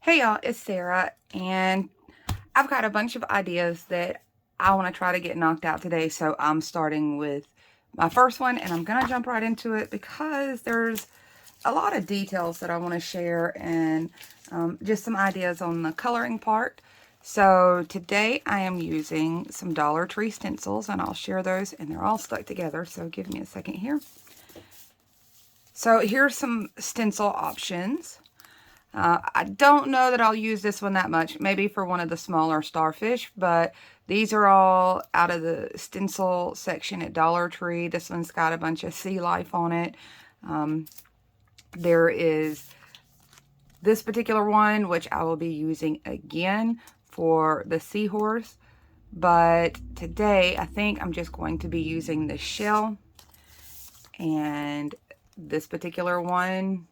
Hey y'all, it's Sarah, and I've got a bunch of ideas that I want to try to get knocked out today, so I'm starting with my first one, and I'm going to jump right into it because there's a lot of details that I want to share and just some ideas on the coloring part. So today I am using some Dollar Tree stencils, and I'll share those, and they're all stuck together, so give me a second here. So here's some stencil options. I don't know that I'll use this one that much, maybe for one of the smaller starfish, but these are all out of the stencil section at Dollar Tree. This one's got a bunch of sea life on it. There is this particular one, which I will be using again for the seahorse, but today I think I'm just going to be using the shell, and this particular one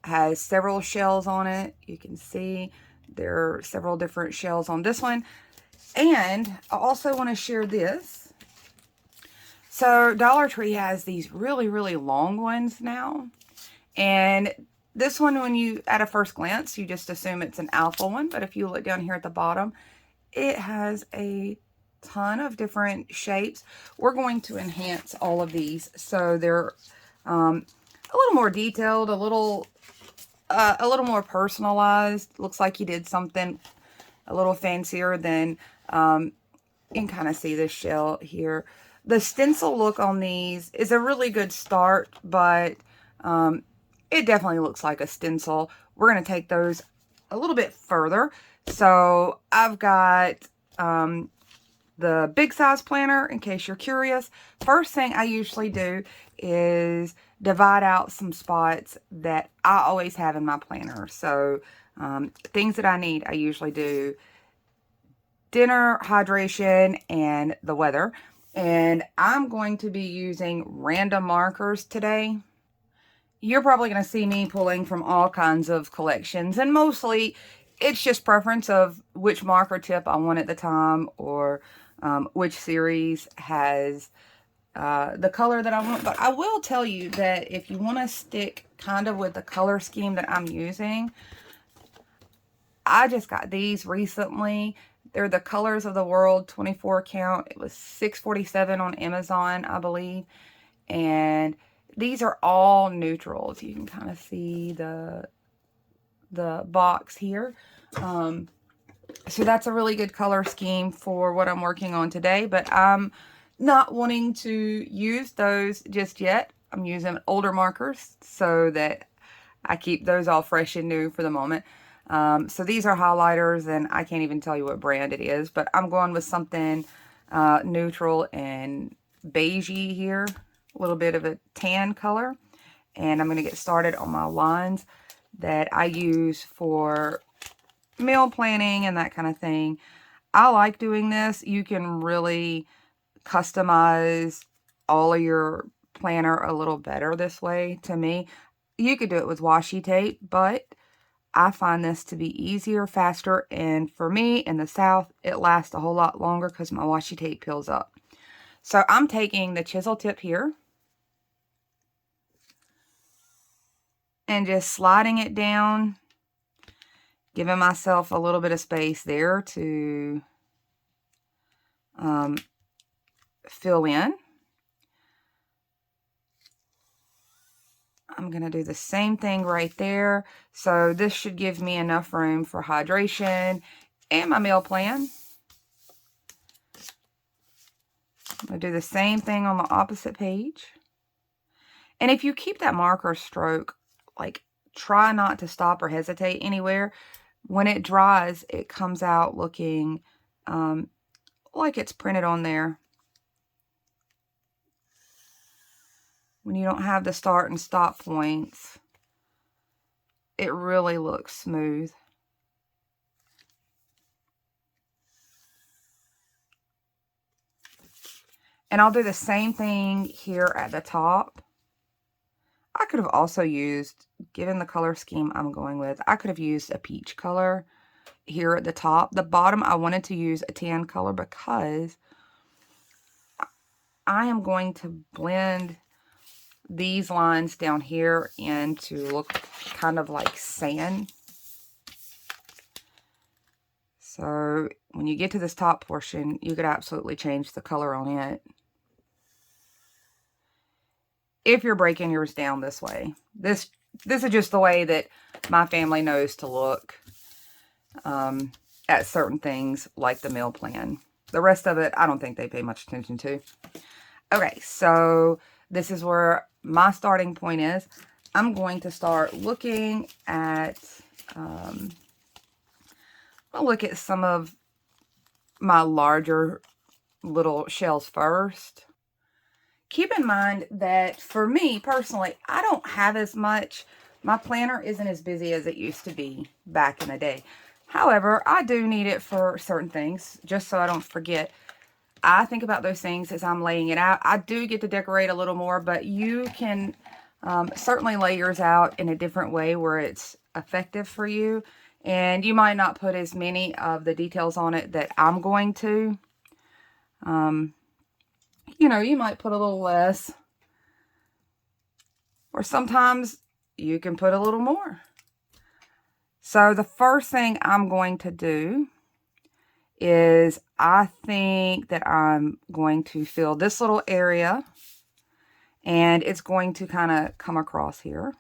has several shells on it. You can see there are several different shells on this one. And I also want to share this. So Dollar Tree has these really, really long ones now. And this one, when you, at a first glance, you just assume it's an alpha one. But if you look down here at the bottom, it has a ton of different shapes. We're going to enhance all of these so they're a little more detailed, a little more personalized. Looks like you did something a little fancier than, you can kind of see this shell here. The stencil look on these is a really good start, but it definitely looks like a stencil. We're going to take those a little bit further. So I've got the big size planner, in case you're curious. First thing I usually do is divide out some spots that I always have in my planner. So things that I need, I usually do dinner, hydration, and the weather. And I'm going to be using random markers today. You're probably going to see me pulling from all kinds of collections, and mostly it's just preference of which marker tip I want at the time, or which series has the color that I want. But I will tell you that if you want to stick kind of with the color scheme that I'm using, I just got these recently. They're the Colors of the World 24 count. It was $6.47 on Amazon, I believe. And these are all neutrals. You can kind of see the box here. So that's a really good color scheme for what I'm working on today, but I'm not wanting to use those just yet. I'm using older markers so that I keep those all fresh and new for the moment. So these are highlighters, and I can't even tell you what brand it is, but I'm going with something neutral and beigey here, a little bit of a tan color. And I'm going to get started on my lines that I use for meal planning and that kind of thing. I like doing this. You can really customize all of your planner a little better this way, to me. You could do it with washi tape, but I find this to be easier, faster, and for me in the South, it lasts a whole lot longer because my washi tape peels up. So I'm taking the chisel tip here and just sliding it down, giving myself a little bit of space there to fill in. I'm going to do the same thing right there. So this should give me enough room for hydration and my meal plan. I'm going to do the same thing on the opposite page. And if you keep that marker stroke, like, try not to stop or hesitate anywhere. When it dries, it comes out looking like it's printed on there. When you don't have the start and stop points, it really looks smooth. And I'll do the same thing here at the top. I could have also used, given the color scheme I'm going with, I could have used a peach color here at the top. The bottom, I wanted to use a tan color because I am going to blend these lines down here in to look kind of like sand. So when you get to this top portion, you could absolutely change the color on it if you're breaking yours down this way. This is just the way that my family knows to look at certain things like the meal plan. The rest of it, I don't think they pay much attention to. Okay, so this is where my starting point is. I'm going to start looking at, I'll look at some of my larger little shells first. Keep in mind that for me personally, I don't have as much. My planner isn't as busy as it used to be back in the day. However, I do need it for certain things, just so I don't forget. I think about those things as I'm laying it out. I do get to decorate a little more, but you can certainly lay yours out in a different way where it's effective for you. And you might not put as many of the details on it that I'm going to. You know, you might put a little less. Or sometimes you can put a little more. So the first thing I'm going to do is I think that I'm going to fill this little area. And it's going to kind of come across here.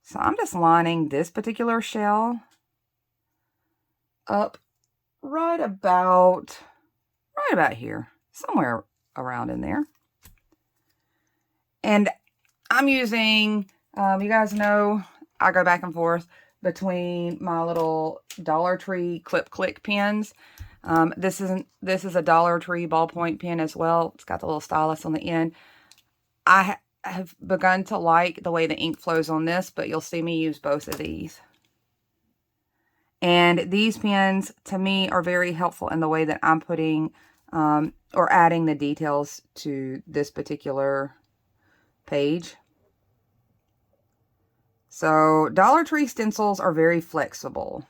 So I'm just lining this particular shell up right about here, somewhere around in there. And I'm using, you guys know, I go back and forth between my little Dollar Tree Clip Click pens. This is a Dollar Tree ballpoint pen as well. It's got the little stylus on the end. I have begun to like the way the ink flows on this, but you'll see me use both of these. And these pens, to me, are very helpful in the way that I'm putting or adding the details to this particular page. So Dollar Tree stencils are very flexible.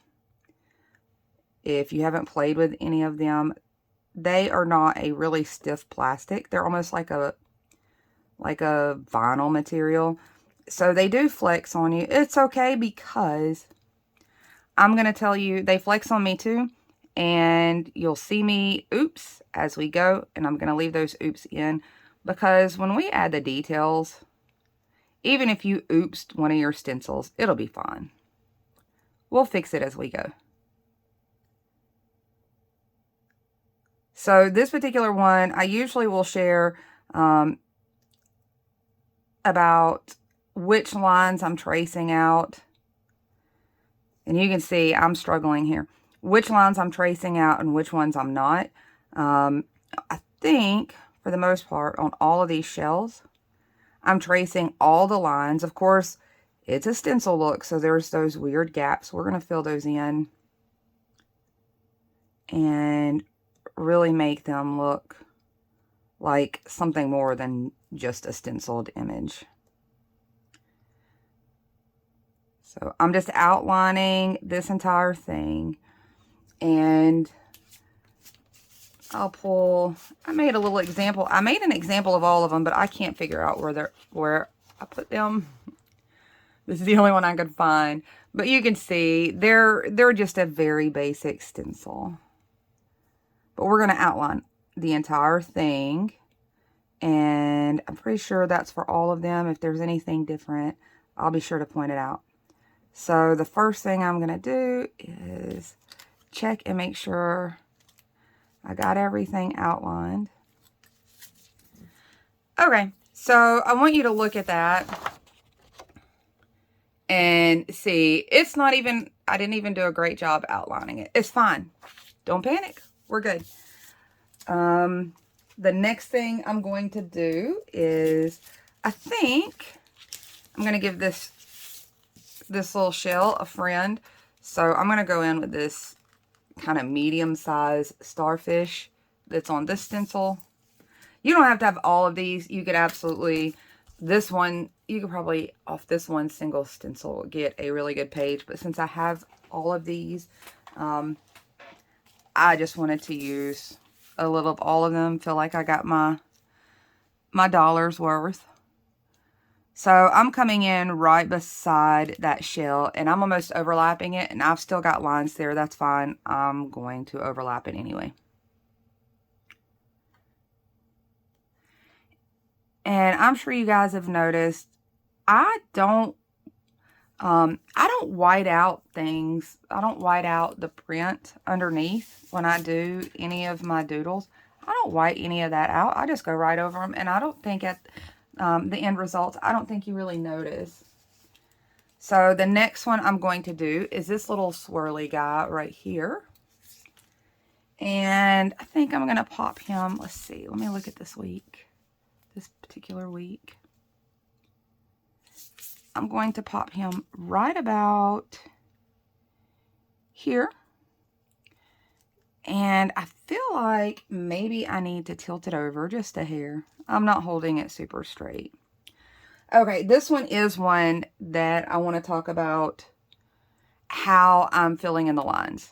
If you haven't played with any of them, they are not a really stiff plastic. They're almost like a vinyl material. So they do flex on you. It's okay, because I'm going to tell you, they flex on me too. And you'll see me oops as we go. And I'm going to leave those oops in, because when we add the details, even if you oopsed one of your stencils, it'll be fine. We'll fix it as we go. So this particular one, I usually will share about which lines I'm tracing out. And you can see I'm struggling here. Which lines I'm tracing out and which ones I'm not. I think, for the most part, on all of these shells, I'm tracing all the lines. Of course, it's a stencil look, so there's those weird gaps. We're going to fill those in and really make them look like something more than just a stenciled image. So I'm just outlining this entire thing, and I'll pull, I made a little example. I made an example of all of them, but I can't figure out where I put them. This is the only one I could find. But you can see they're just a very basic stencil. But we're going to outline the entire thing. And I'm pretty sure that's for all of them. If there's anything different, I'll be sure to point it out. So the first thing I'm going to do is check and make sure I got everything outlined. Okay, so I want you to look at that and see, it's not even, I didn't even do a great job outlining it. It's fine. Don't panic. We're good. The next thing I'm going to do is, I think I'm going to give this little shell a friend. So I'm going to go in with this kind of medium-sized starfish that's on this stencil. You don't have to have all of these. You could absolutely, this one, you could probably, off this one single stencil, get a really good page. But since I have all of these, I just wanted to use a little of all of them. Feel like I got my dollar's worth. So I'm coming in right beside that shell, and I'm almost overlapping it, and I've still got lines there. That's fine. I'm going to overlap it anyway. And I'm sure you guys have noticed, I don't white out things. I don't white out the print underneath when I do any of my doodles. I don't white any of that out. I just go right over them, and I don't think at the end results, I don't think you really notice. So the next one I'm going to do is this little swirly guy right here. And I think I'm going to pop him. Let's see. Let me look at this week. This particular week. I'm going to pop him right about here. And I feel like maybe I need to tilt it over just a hair. I'm not holding it super straight. Okay, this one is one that I want to talk about how I'm filling in the lines.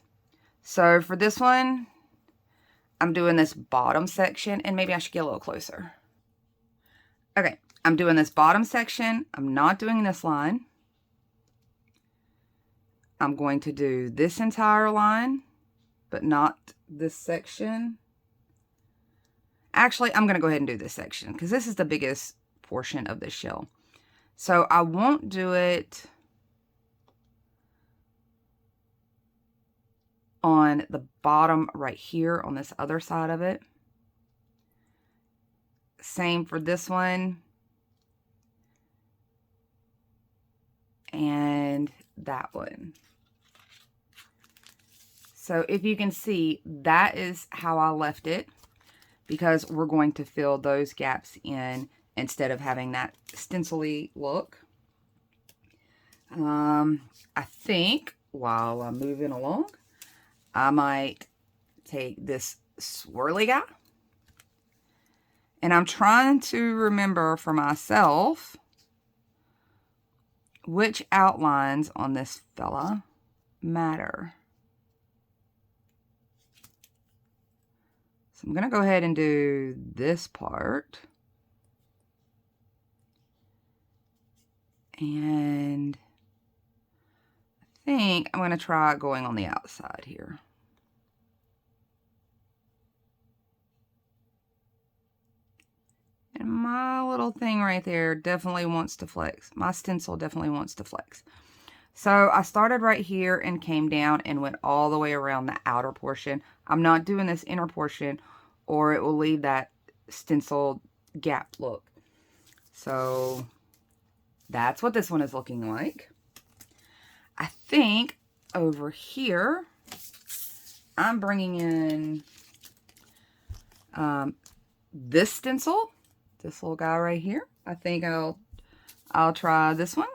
So for this one, I'm doing this bottom section, and maybe I should get a little closer. Okay, I'm doing this bottom section. I'm not doing this line. I'm going to do this entire line, but not this section. Actually, I'm going to go ahead and do this section because this is the biggest portion of the shell. So I won't do it on the bottom right here on this other side of it. Same for this one. And that one. So if you can see, that is how I left it, because we're going to fill those gaps in instead of having that stencil-y look. I think while I'm moving along, I might take this swirly guy, and I'm trying to remember for myself which outlines on this fella matter. So I'm going to go ahead and do this part. And I think I'm going to try going on the outside here. And my little thing right there definitely wants to flex. My stencil definitely wants to flex. So I started right here and came down and went all the way around the outer portion. I'm not doing this inner portion, or it will leave that stencil gap look. So that's what this one is looking like. I think over here, I'm bringing in this stencil, this little guy right here. I think I'll try this one.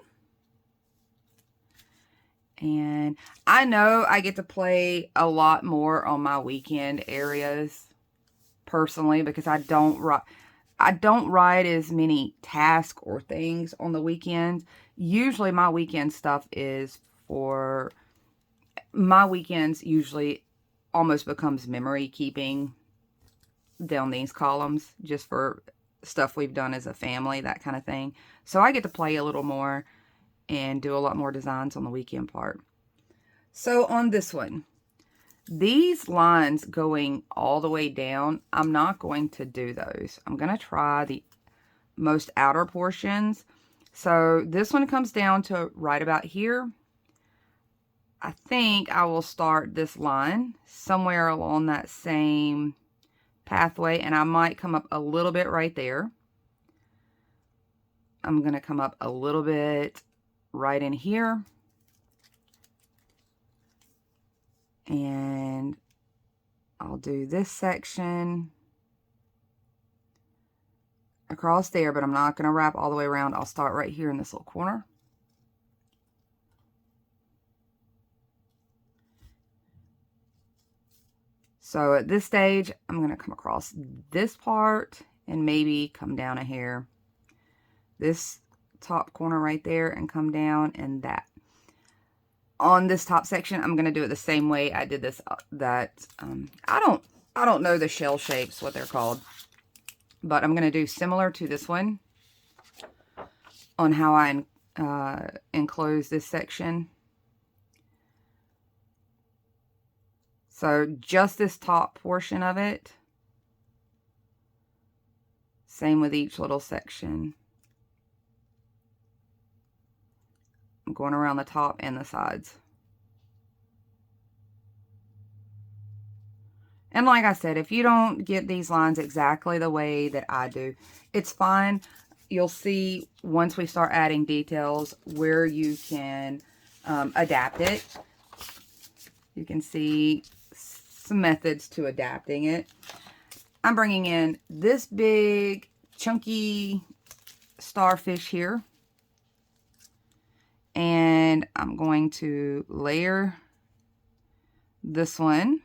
And I know I get to play a lot more on my weekend areas personally, because I don't write as many tasks or things on the weekends. Usually my weekend stuff is for, my weekends usually almost becomes memory keeping down these columns, just for stuff we've done as a family, that kind of thing. So I get to play a little more and do a lot more designs on the weekend part. So on this one, these lines going all the way down, I'm not going to do those. I'm going to try the most outer portions. So this one comes down to right about here. I think I will start this line somewhere along that same pathway, and I might come up a little bit right there. I'm going to come up a little bit right in here. And I'll do this section across there, but I'm not going to wrap all the way around. I'll start right here in this little corner. So at this stage, I'm going to come across this part and maybe come down a hair. This top corner right there, and come down, and that. On this top section, I'm going to do it the same way I did this, I don't know the shell shapes, what they're called, but I'm going to do similar to this one on how I enclose this section. So just this top portion of it. Same with each little section. I'm going around the top and the sides. And like I said, if you don't get these lines exactly the way that I do, it's fine. You'll see once we start adding details where you can adapt it. You can see some methods to adapting it. I'm bringing in this big chunky starfish here. And I'm going to layer this one.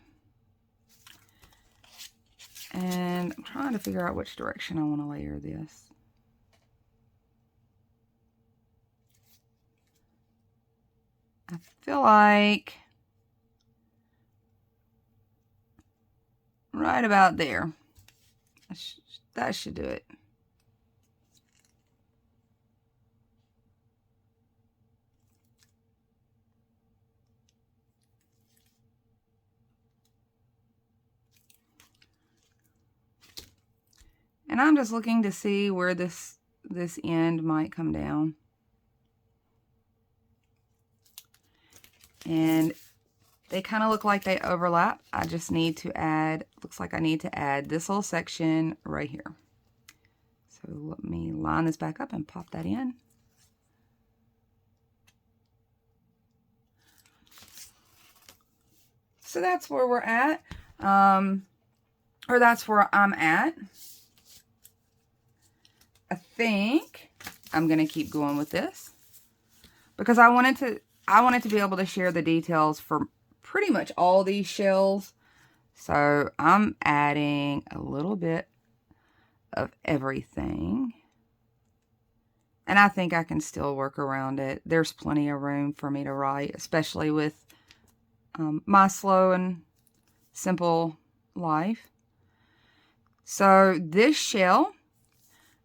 And I'm trying to figure out which direction I want to layer this. I feel like right about there. That should do it. And I'm just looking to see where this end might come down. And they kind of look like they overlap. I just need to add, looks like I need to add this little section right here. So let me line this back up and pop that in. So that's where we're at, or that's where I'm at. I think I'm going to keep going with this because I wanted to be able to share the details for pretty much all these shells. So I'm adding a little bit of everything. And I think I can still work around it. There's plenty of room for me to write, especially with my slow and simple life. So this shell,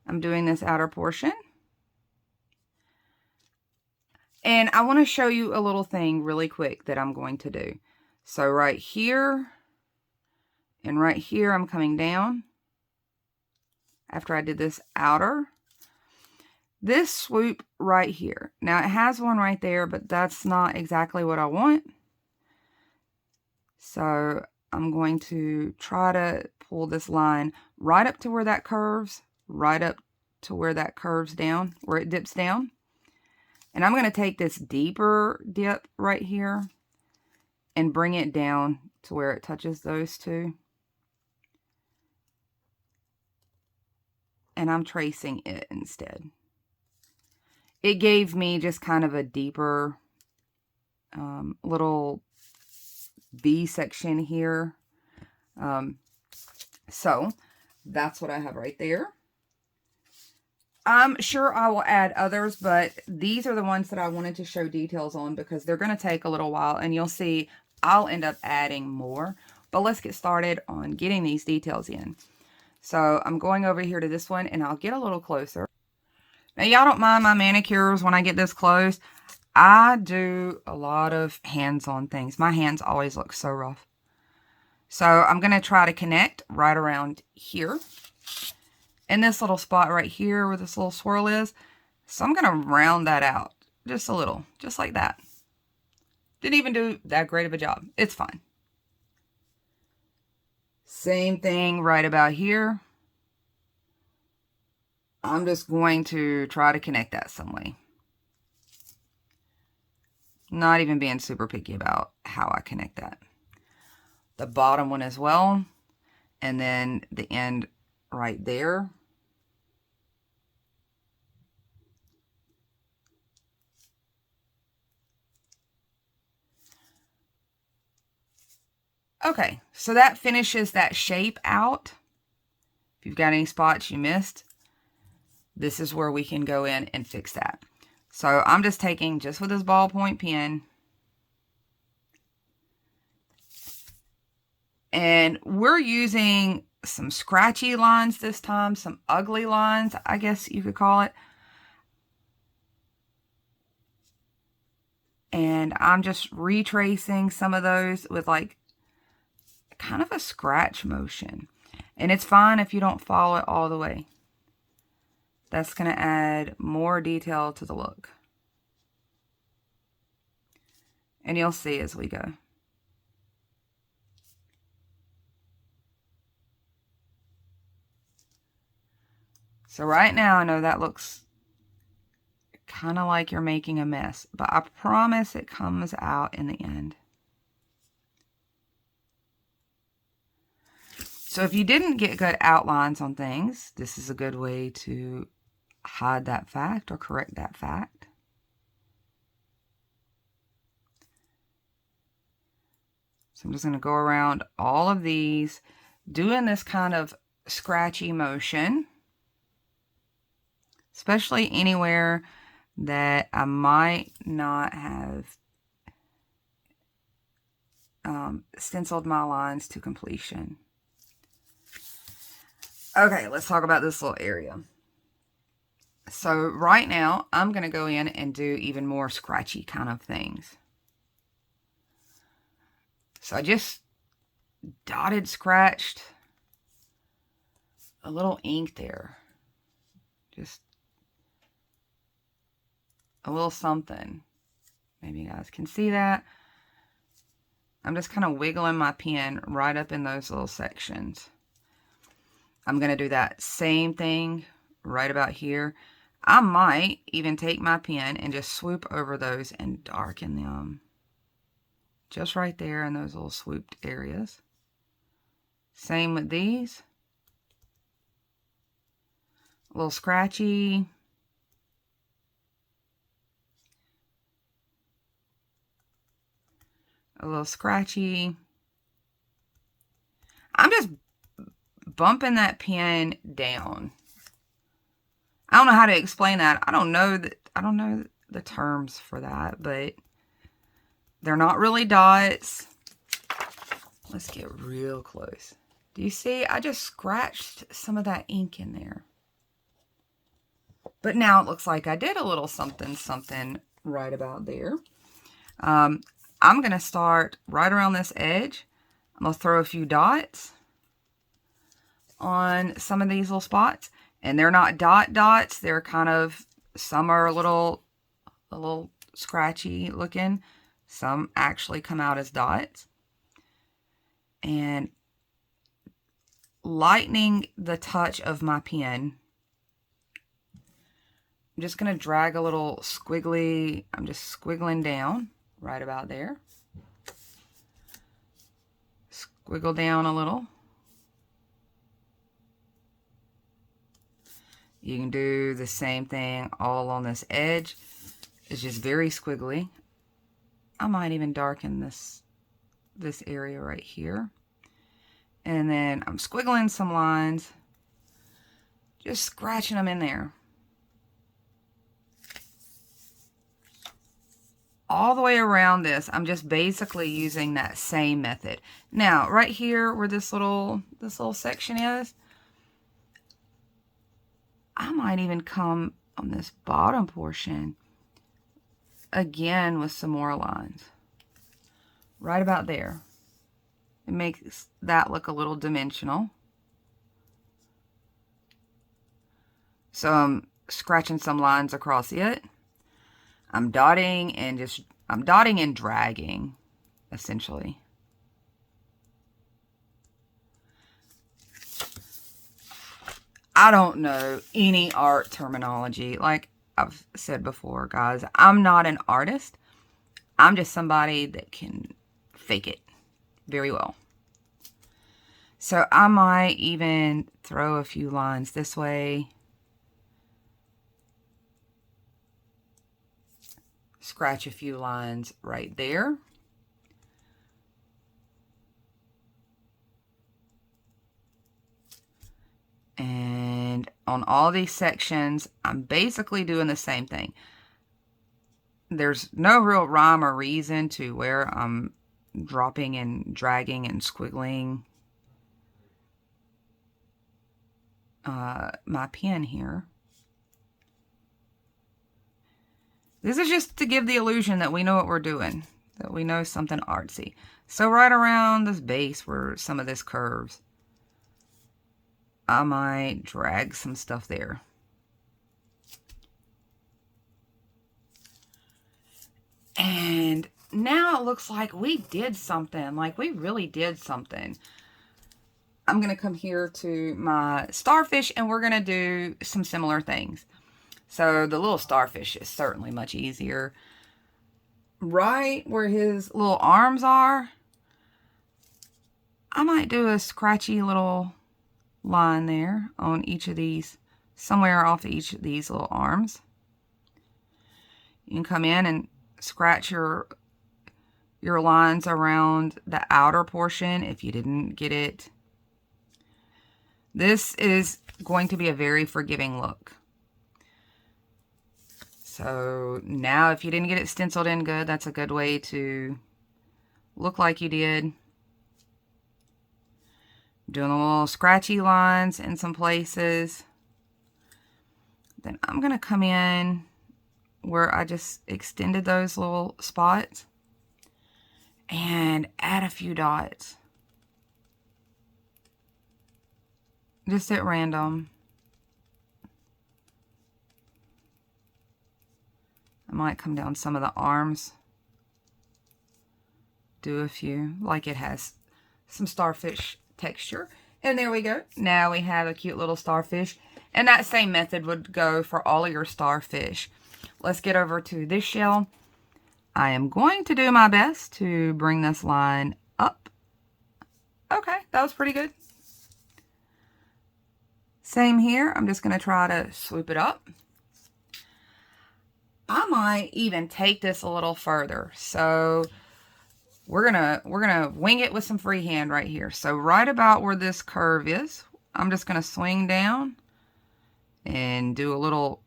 I'm doing this outer portion. And I want to show you a little thing really quick that I'm going to do. So right here and right here, I'm coming down after I did this outer. This swoop right here. Now it has one right there, but that's not exactly what I want. So I'm going to try to pull this line right up to where that curves, right up to where that curves down, where it dips down. And I'm going to take this deeper dip right here and bring it down to where it touches those two. And I'm tracing it instead. It gave me just kind of a deeper little V section here. So that's what I have right there. I'm sure I will add others, but these are the ones that I wanted to show details on because they're going to take a little while, and you'll see I'll end up adding more. But let's get started on getting these details in. So I'm going over here to this one, and I'll get a little closer. Now, y'all don't mind my manicures when I get this close. I do a lot of hands-on things. My hands always look so rough. So I'm going to try to connect right around here. In this little spot right here where this little swirl is. So I'm going to round that out just a little, just like that. Didn't even do that great of a job. It's fine. Same thing right about here. I'm just going to try to connect that some way. Not even being super picky about how I connect that. The bottom one as well. And then the end right there. Okay, so that finishes that shape out. If you've got any spots you missed, this is where we can go in and fix that. So I'm just taking, just with this ballpoint pen, and we're using some scratchy lines this time, some ugly lines, I guess you could call it. And I'm just retracing some of those with like kind of a scratch motion. And it's fine if you don't follow it all the way. That's going to add more detail to the look. And you'll see as we go. So right now, I know that looks kind of like you're making a mess, but I promise it comes out in the end. So if you didn't get good outlines on things, this is a good way to hide that fact or correct that fact. So I'm just going to go around all of these, doing this kind of scratchy motion, especially anywhere that I might not have stenciled my lines to completion. Okay, let's talk about this little area. So right now, I'm going to go in and do even more scratchy kind of things. So I just dotted, scratched a little ink there. Just a little something. Maybe you guys can see that. I'm just kind of wiggling my pen right up in those little sections. I'm going to do that same thing right about here. I might even take my pen and just swoop over those and darken them. Just right there in those little swooped areas. Same with these. A little scratchy. A little scratchy. I'm just bumping that pen down. I don't know how to explain that. I don't know the terms for that, but they're not really dots. Let's get real close. Do you see? I just scratched some of that ink in there. But now it looks like I did a little something, something right about there. I'm going to start right around this edge. I'm going to throw a few dots on some of these little spots. And they're not dots. They're kind of, some are a little scratchy looking. Some actually come out as dots. And lightening the touch of my pen, I'm just going to drag a little squiggly, I'm just squiggling down right about there. Squiggle down a little. You can do the same thing all on this edge. It's just very squiggly. I might even darken this area right here. And then I'm squiggling some lines. Just scratching them in there. All the way around this, I'm just basically using that same method. Now, right here where this little section is, I might even come on this bottom portion again with some more lines. Right about there. It makes that look a little dimensional. So I'm scratching some lines across it. I'm dotting and dragging, essentially. I don't know any art terminology. Like I've said before, guys, I'm not an artist. I'm just somebody that can fake it very well. So I might even throw a few lines this way. Scratch a few lines right there. And on all these sections, I'm basically doing the same thing. There's no real rhyme or reason to where I'm dropping and dragging and squiggling my pen here. This is just to give the illusion that we know what we're doing, that we know something artsy. So right around this base where some of this curves, I might drag some stuff there. And now it looks like we did something, like we really did something. I'm going to come here to my starfish and we're going to do some similar things. So the little starfish is certainly much easier. Right where his little arms are, I might do a scratchy little line there on each of these, somewhere off of each of these little arms. You can come in and scratch your lines around the outer portion if you didn't get it. This is going to be a very forgiving look. So now if you didn't get it stenciled in good, that's a good way to look like you did. Doing a little scratchy lines in some places. Then I'm going to come in where I just extended those little spots and add a few dots. Just at random. I might come down some of the arms. Do a few, like it has some starfish texture. And there we go. Now we have a cute little starfish. And that same method would go for all of your starfish. Let's get over to this shell. I am going to do my best to bring this line up. Okay, that was pretty good. Same here. I'm just going to try to swoop it up. I might even take this a little further. So we're gonna wing it with some freehand right here. So right about where this curve is, I'm just gonna swing down and do a little,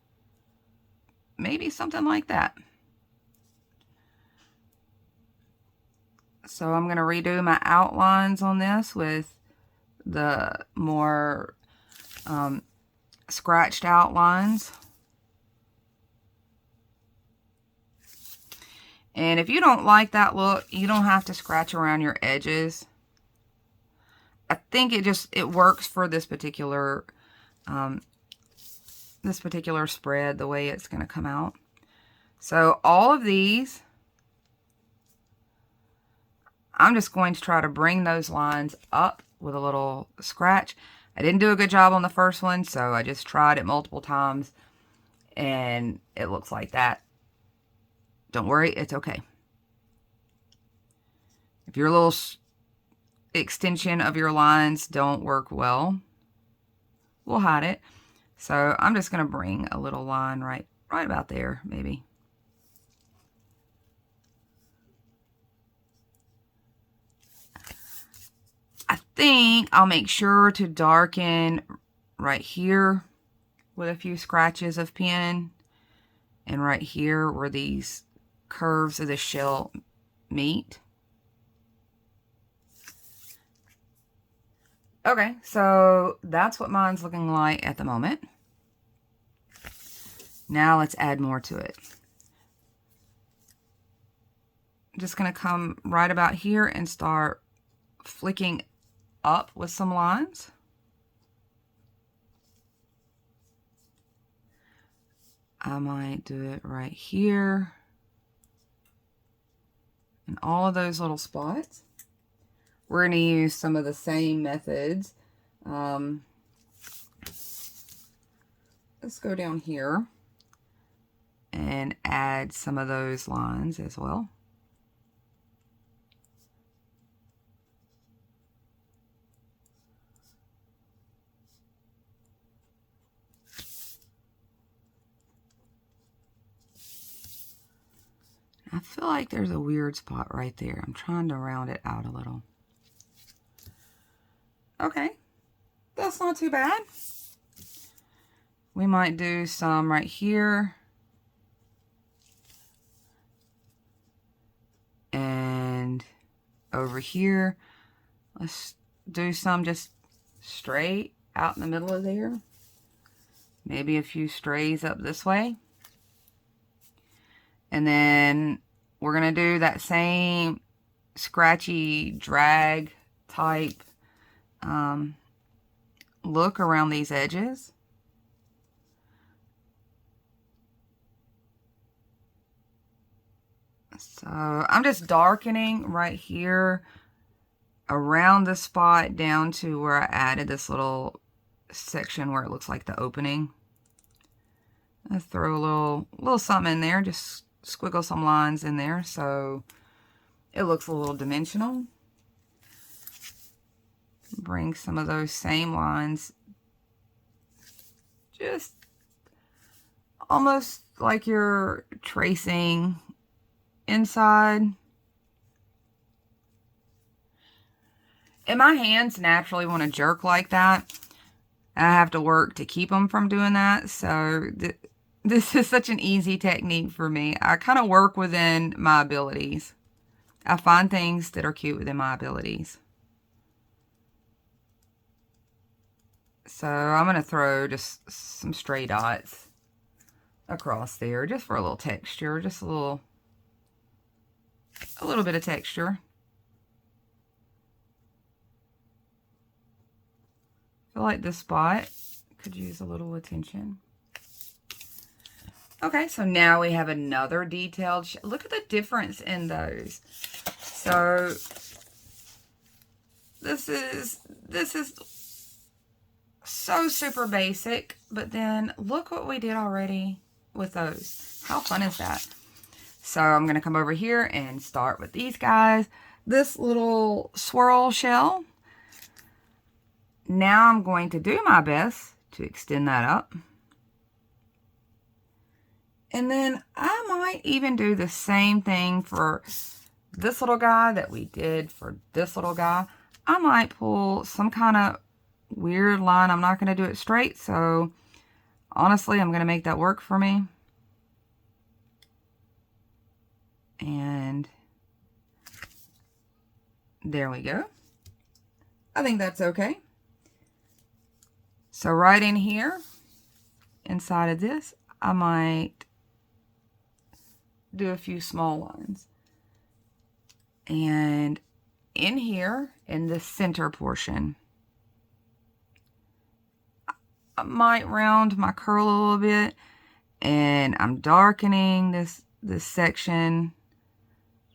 maybe something like that. So I'm gonna redo my outlines on this with the more scratched outlines. And if you don't like that look, you don't have to scratch around your edges. I think it works for this particular spread, the way it's going to come out. So all of these, I'm just going to try to bring those lines up with a little scratch. I didn't do a good job on the first one, so I just tried it multiple times, and it looks like that. Don't worry, it's okay. If your little extension of your lines don't work well, we'll hide it. So I'm just going to bring a little line right about there, maybe. I think I'll make sure to darken right here with a few scratches of pen, and right here where these curves of the shell meet. Okay, so that's what mine's looking like at the moment. Now let's add more to it. I'm just going to come right about here and start flicking up with some lines. I might do it right here. And all of those little spots. We're going to use some of the same methods. Let's go down here and add some of those lines as well. I feel like there's a weird spot right there. I'm trying to round it out a little. Okay, that's not too bad. We might do some right here. And over here. Let's do some just straight out in the middle of there. Maybe a few strays up this way. And then we're going to do that same scratchy drag type look around these edges. So I'm just darkening right here around the spot down to where I added this little section where it looks like the opening. I throw a little something in there, just squiggle some lines in there so it looks a little dimensional. Bring some of those same lines just almost like you're tracing inside. And my hands naturally want to jerk like that. I have to work to keep them from doing that. So this is such an easy technique for me. I kind of work within my abilities. I find things that are cute within my abilities. So I'm going to throw just some stray dots across there just for a little texture, just a little bit of texture. I feel like this spot could use a little attention. Okay, so now we have another detailed look at the difference in those. So this is so super basic, but then look what we did already with those. How fun is that? So I'm going to come over here and start with these guys. This little swirl shell. Now I'm going to do my best to extend that up. And then I might even do the same thing for this little guy that we did for this little guy. I might pull some kind of weird line. I'm not going to do it straight, so honestly, I'm going to make that work for me. And there we go. I think that's okay. So right in here, inside of this, I might do a few small lines. And in here, in the center portion, I might round my curl a little bit, and I'm darkening this section,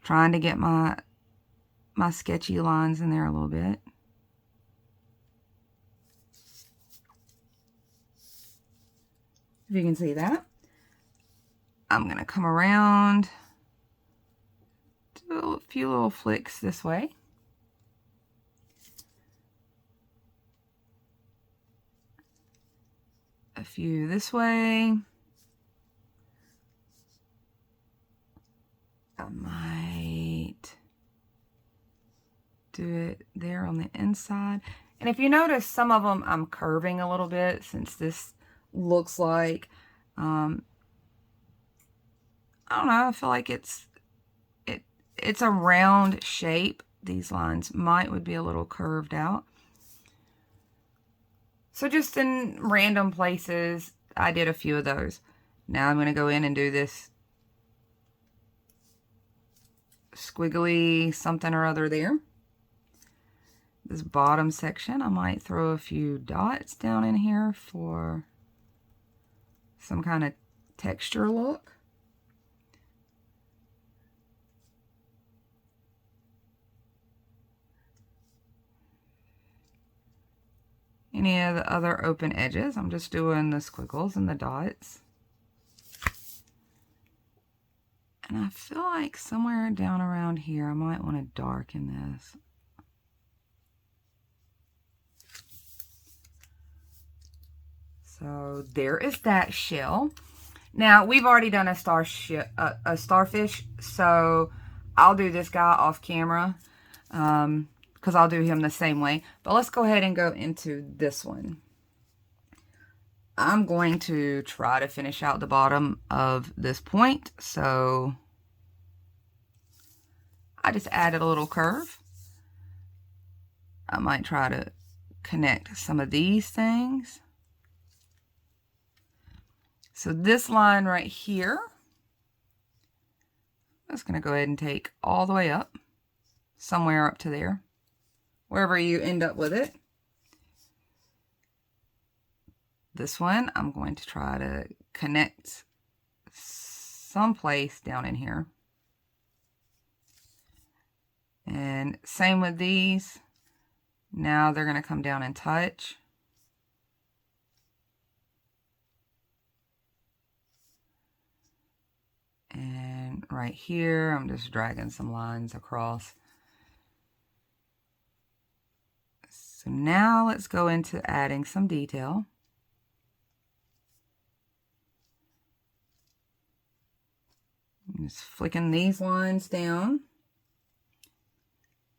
trying to get my sketchy lines in there a little bit. If you can see that. I'm going to come around, do a few little flicks this way. A few this way. I might do it there on the inside. And if you notice, some of them I'm curving a little bit, since this looks like, I don't know, I feel like it's a round shape. These lines would be a little curved out. So just in random places, I did a few of those. Now I'm going to go in and do this squiggly something or other there. This bottom section, I might throw a few dots down in here for some kind of texture look. Any of the other open edges, I'm just doing the squiggles and the dots. And I feel like somewhere down around here, I might want to darken this. So there is that shell. Now, we've already done a starfish, so I'll do this guy off camera, because I'll do him the same way. But let's go ahead and go into this one. I'm going to try to finish out the bottom of this point. So I just added a little curve. I might try to connect some of these things. So this line right here, I'm just going to go ahead and take all the way up, somewhere up to there, wherever you end up with it. This one, I'm going to try to connect someplace down in here. And same with these. Now they're going to come down and touch. And right here, I'm just dragging some lines across. So now let's go into adding some detail. I'm just flicking these lines down.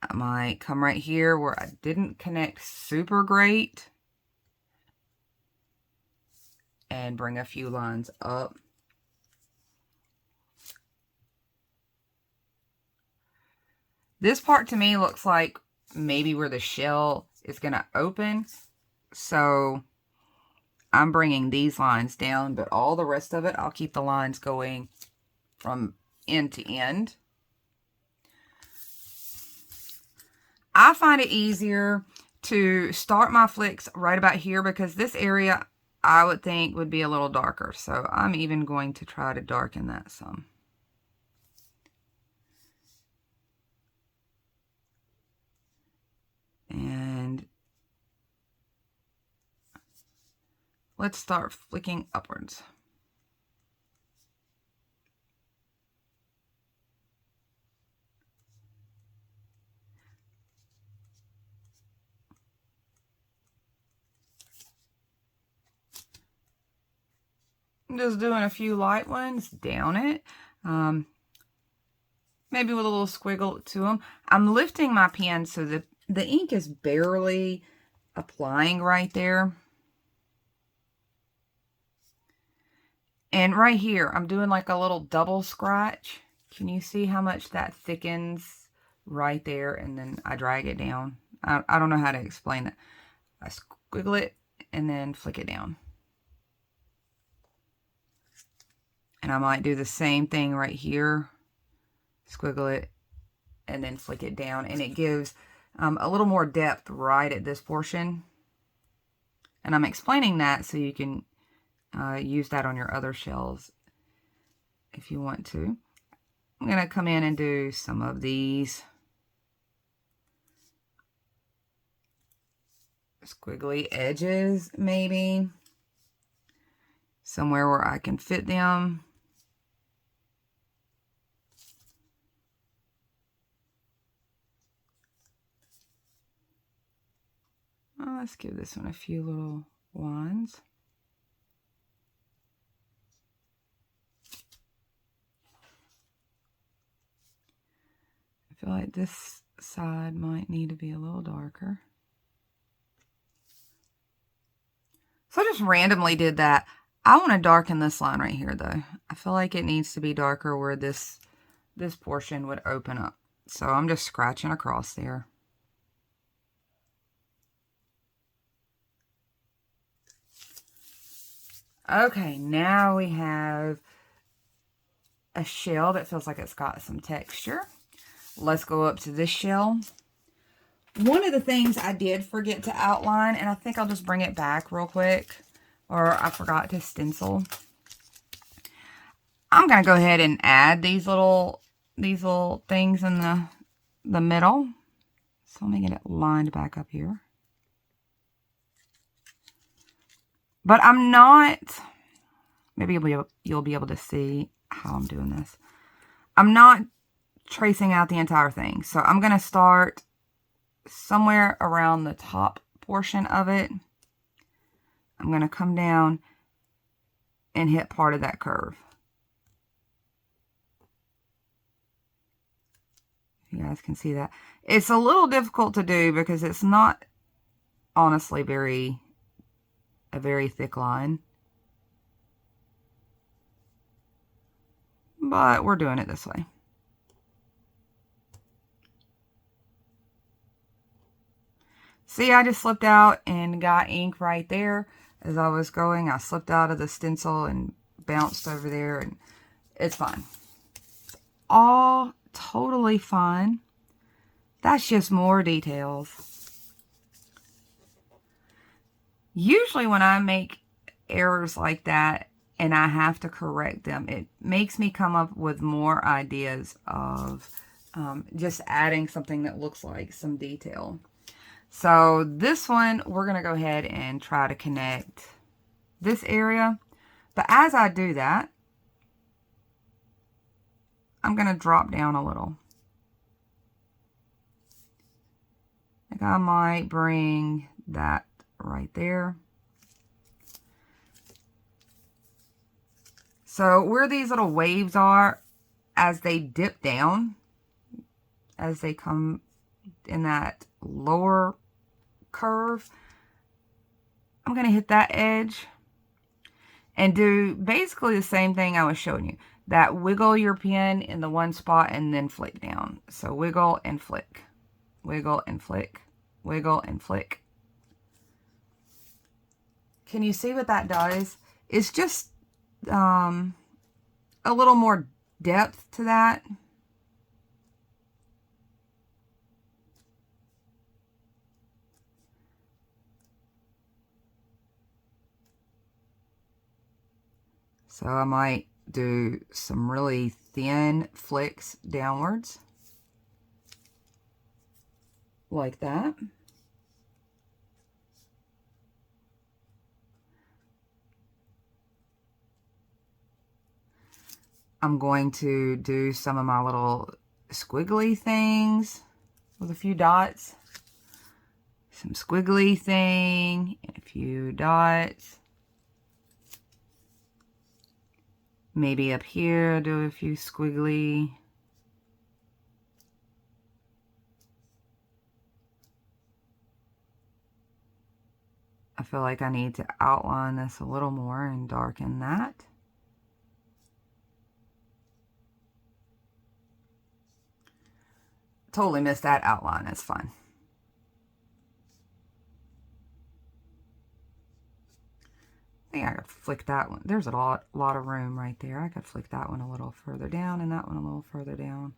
I might come right here where I didn't connect super great and bring a few lines up. This part to me looks like maybe where the shell is going to open. So I'm bringing these lines down, but all the rest of it, I'll keep the lines going from end to end. I find it easier to start my flicks right about here because this area I would think would be a little darker. So I'm even going to try to darken that some. And let's start flicking upwards. I'm just doing a few light ones down it. Maybe with a little squiggle to them. I'm lifting my pen so that the ink is barely applying right there. And right here, I'm doing like a little double scratch. Can you see how much that thickens right there? And then I drag it down. I don't know how to explain it. I squiggle it and then flick it down. And I might do the same thing right here. Squiggle it and then flick it down. And it gives a little more depth right at this portion. And I'm explaining that so you can use that on your other shells if you want to. I'm going to come in and do some of these squiggly edges, maybe. Somewhere where I can fit them. Let's give this one a few little lines. I feel like this side might need to be a little darker. So I just randomly did that. I want to darken this line right here though. I feel like it needs to be darker where this portion would open up. So I'm just scratching across there. Okay, now we have a shell that feels like it's got some texture. Let's go up to this shell. One of the things I did forget to outline, and I think I'll just bring it back real quick, or I forgot to stencil. I'm going to go ahead and add these little things in the middle. So let me get it lined back up here. But I'm not, maybe you'll be able to see how I'm doing this. I'm not tracing out the entire thing. So I'm going to start somewhere around the top portion of it. I'm going to come down and hit part of that curve. You guys can see that. It's a little difficult to do because it's not honestly a very thick line. But we're doing it this way. See, I just slipped out and got ink right there as I was going. I slipped out of the stencil and bounced over there, and it's fine. It's all totally fine. That's just more details. Usually when I make errors like that and I have to correct them, it makes me come up with more ideas of just adding something that looks like some detail. So this one, we're going to go ahead and try to connect this area. But as I do that, I'm going to drop down a little. Like I might bring that right there. So where these little waves are, as they dip down, as they come in that lower curve, I'm going to hit that edge and do basically the same thing I was showing you. That wiggle your pen in the one spot and then flick down. So wiggle and flick, wiggle and flick, wiggle and flick. Can you see what that does? It's just a little more depth to that. So I might do some really thin flicks downwards, like that. I'm going to do some of my little squiggly things with a few dots. Some squiggly thing and a few dots. Maybe up here, do a few squiggly. I feel like I need to outline this a little more and darken that. Totally missed that outline, it's fine. I think I could flick that one. There's a lot of room right there. I could flick that one a little further down and that one a little further down.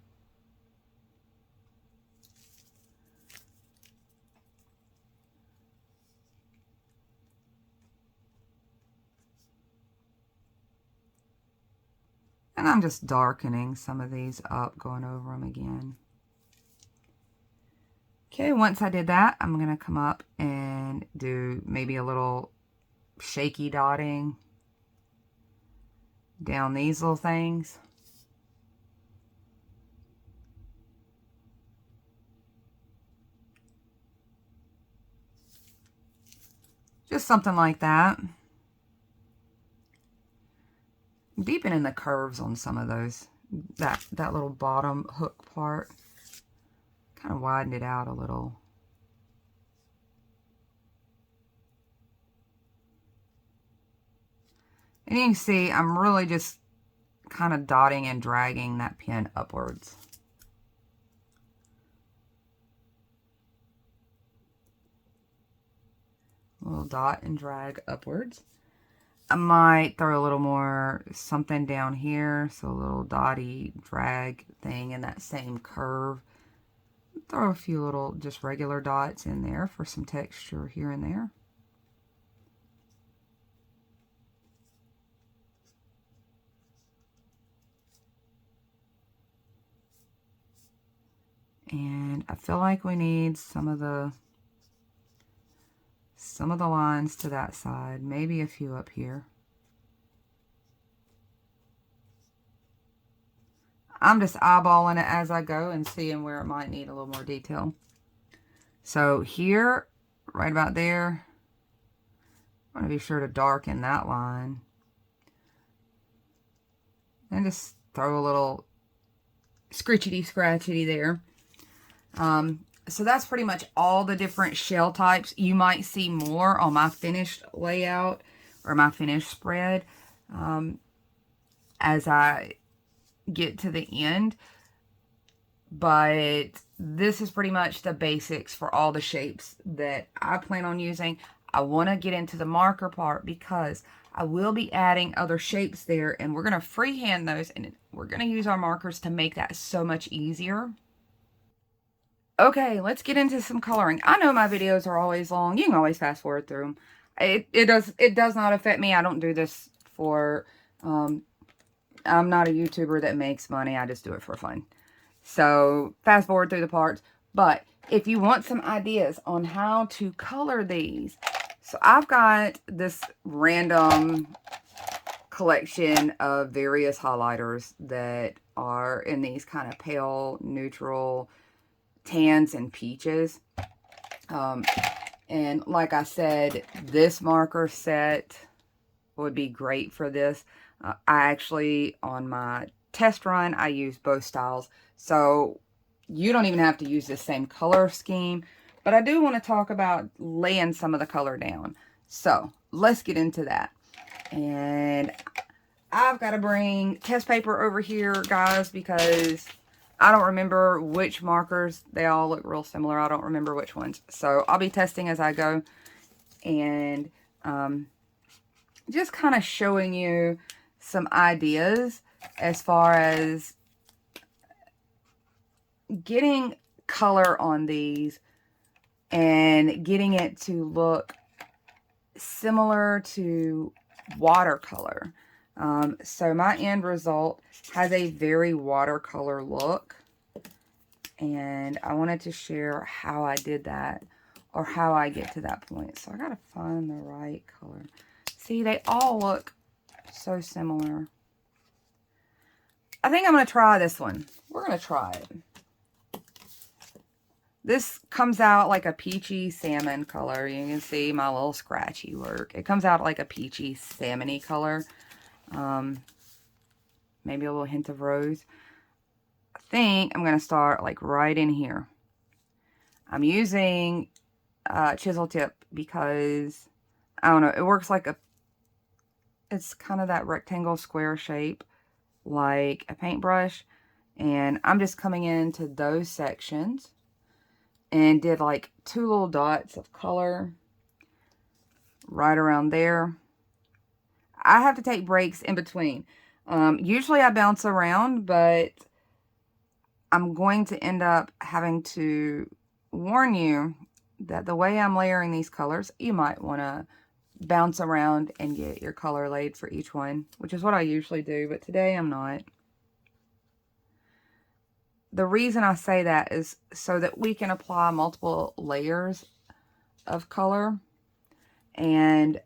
And I'm just darkening some of these up, going over them again. Okay, once I did that, I'm going to come up and do maybe a little shaky dotting down these little things. Just something like that. Deepening the curves on some of those. That little bottom hook part. Kind of widened it out a little. And you can see I'm really just kind of dotting and dragging that pen upwards. A little dot and drag upwards. I might throw a little more something down here. So a little dotty drag thing in that same curve. Throw a few little just regular dots in there for some texture here and there. And I feel like we need some of the lines to that side, maybe a few up here. I'm just eyeballing it as I go and seeing where it might need a little more detail. So here, right about there, I want to be sure to darken that line. And just throw a little scratchity there. So that's pretty much all the different shell types. You might see more on my finished layout or my finished spread as I get to the end. But this is pretty much the basics for all the shapes that I plan on using. I want to get into the marker part because I will be adding other shapes there, and we're going to freehand those. And we're going to use our markers to make that so much easier. Okay, let's get into some coloring. I know my videos are always long. You can always fast forward through them. It does not affect me. I don't do this for, I'm not a YouTuber that makes money. I just do it for fun. So fast forward through the parts. But if you want some ideas on how to color these, so I've got this random collection of various highlighters that are in these kind of pale, neutral tans and peaches. And like I said, this marker set would be great for this. I actually, on my test run, I used both styles. So you don't even have to use the same color scheme. But I do want to talk about laying some of the color down. So let's get into that. And I've got to bring test paper over here, guys, because I don't remember which markers. They all look real similar. I don't remember which ones. So I'll be testing as I go. And just kind of showing you some ideas as far as getting color on these and getting it to look similar to watercolor. So my end result has a very watercolor look, and I wanted to share how I did that, or how I get to that point. So I gotta find the right color. See, they all look so similar. I think I'm gonna try this one. We're gonna try it. This comes out like a peachy salmon color. You can see my little scratchy work. It comes out like a peachy salmon-y color. Maybe a little hint of rose. I think I'm going to start like right in here. I'm using chisel tip because, I don't know, it works like a, it's kind of that rectangle square shape like a paintbrush. And I'm just coming into those sections and did like 2 little dots of color right around there. I have to take breaks in between. Usually I bounce around, but I'm going to end up having to warn you that the way I'm layering these colors, you might want to bounce around and get your color laid for each one, which is what I usually do, but today I'm not. The reason I say that is so that we can apply multiple layers of color and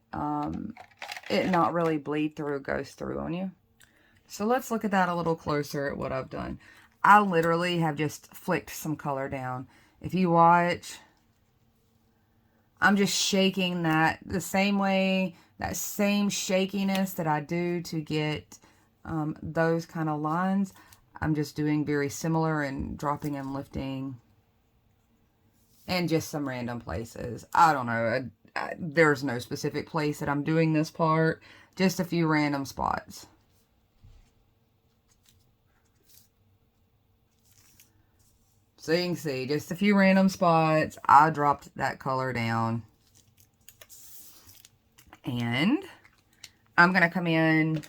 it not really bleed through, goes through on you. So let's look at that a little closer at what I've done. I literally have just flicked some color down. If you watch, I'm just shaking that the same way, that same shakiness that I do to get those kind of lines. I'm just doing very similar and dropping and lifting in just some random places. I don't know. There's no specific place that I'm doing this part. Just a few random spots. So you can see, just a few random spots. I dropped that color down. And I'm going to come in.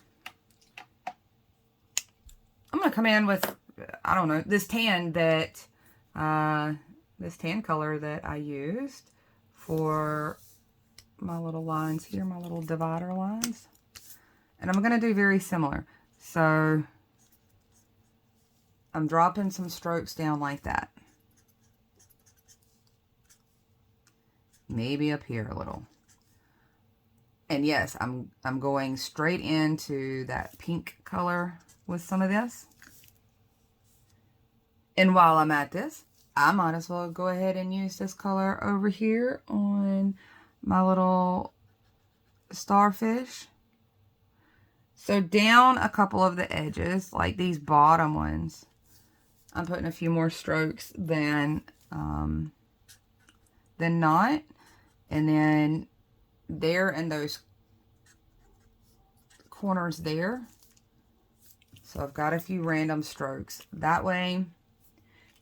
I'm going to come in with, I don't know, this tan that, this tan color that I used for my little lines here, my little divider lines. And I'm going to do very similar. So I'm dropping some strokes down like that. Maybe up here a little. And yes, I'm going straight into that pink color with some of this. And while I'm at this, I might as well go ahead and use this color over here on my little starfish. So down a couple of the edges, like these bottom ones, I'm putting a few more strokes than not. And then there in those corners there. So I've got a few random strokes that way.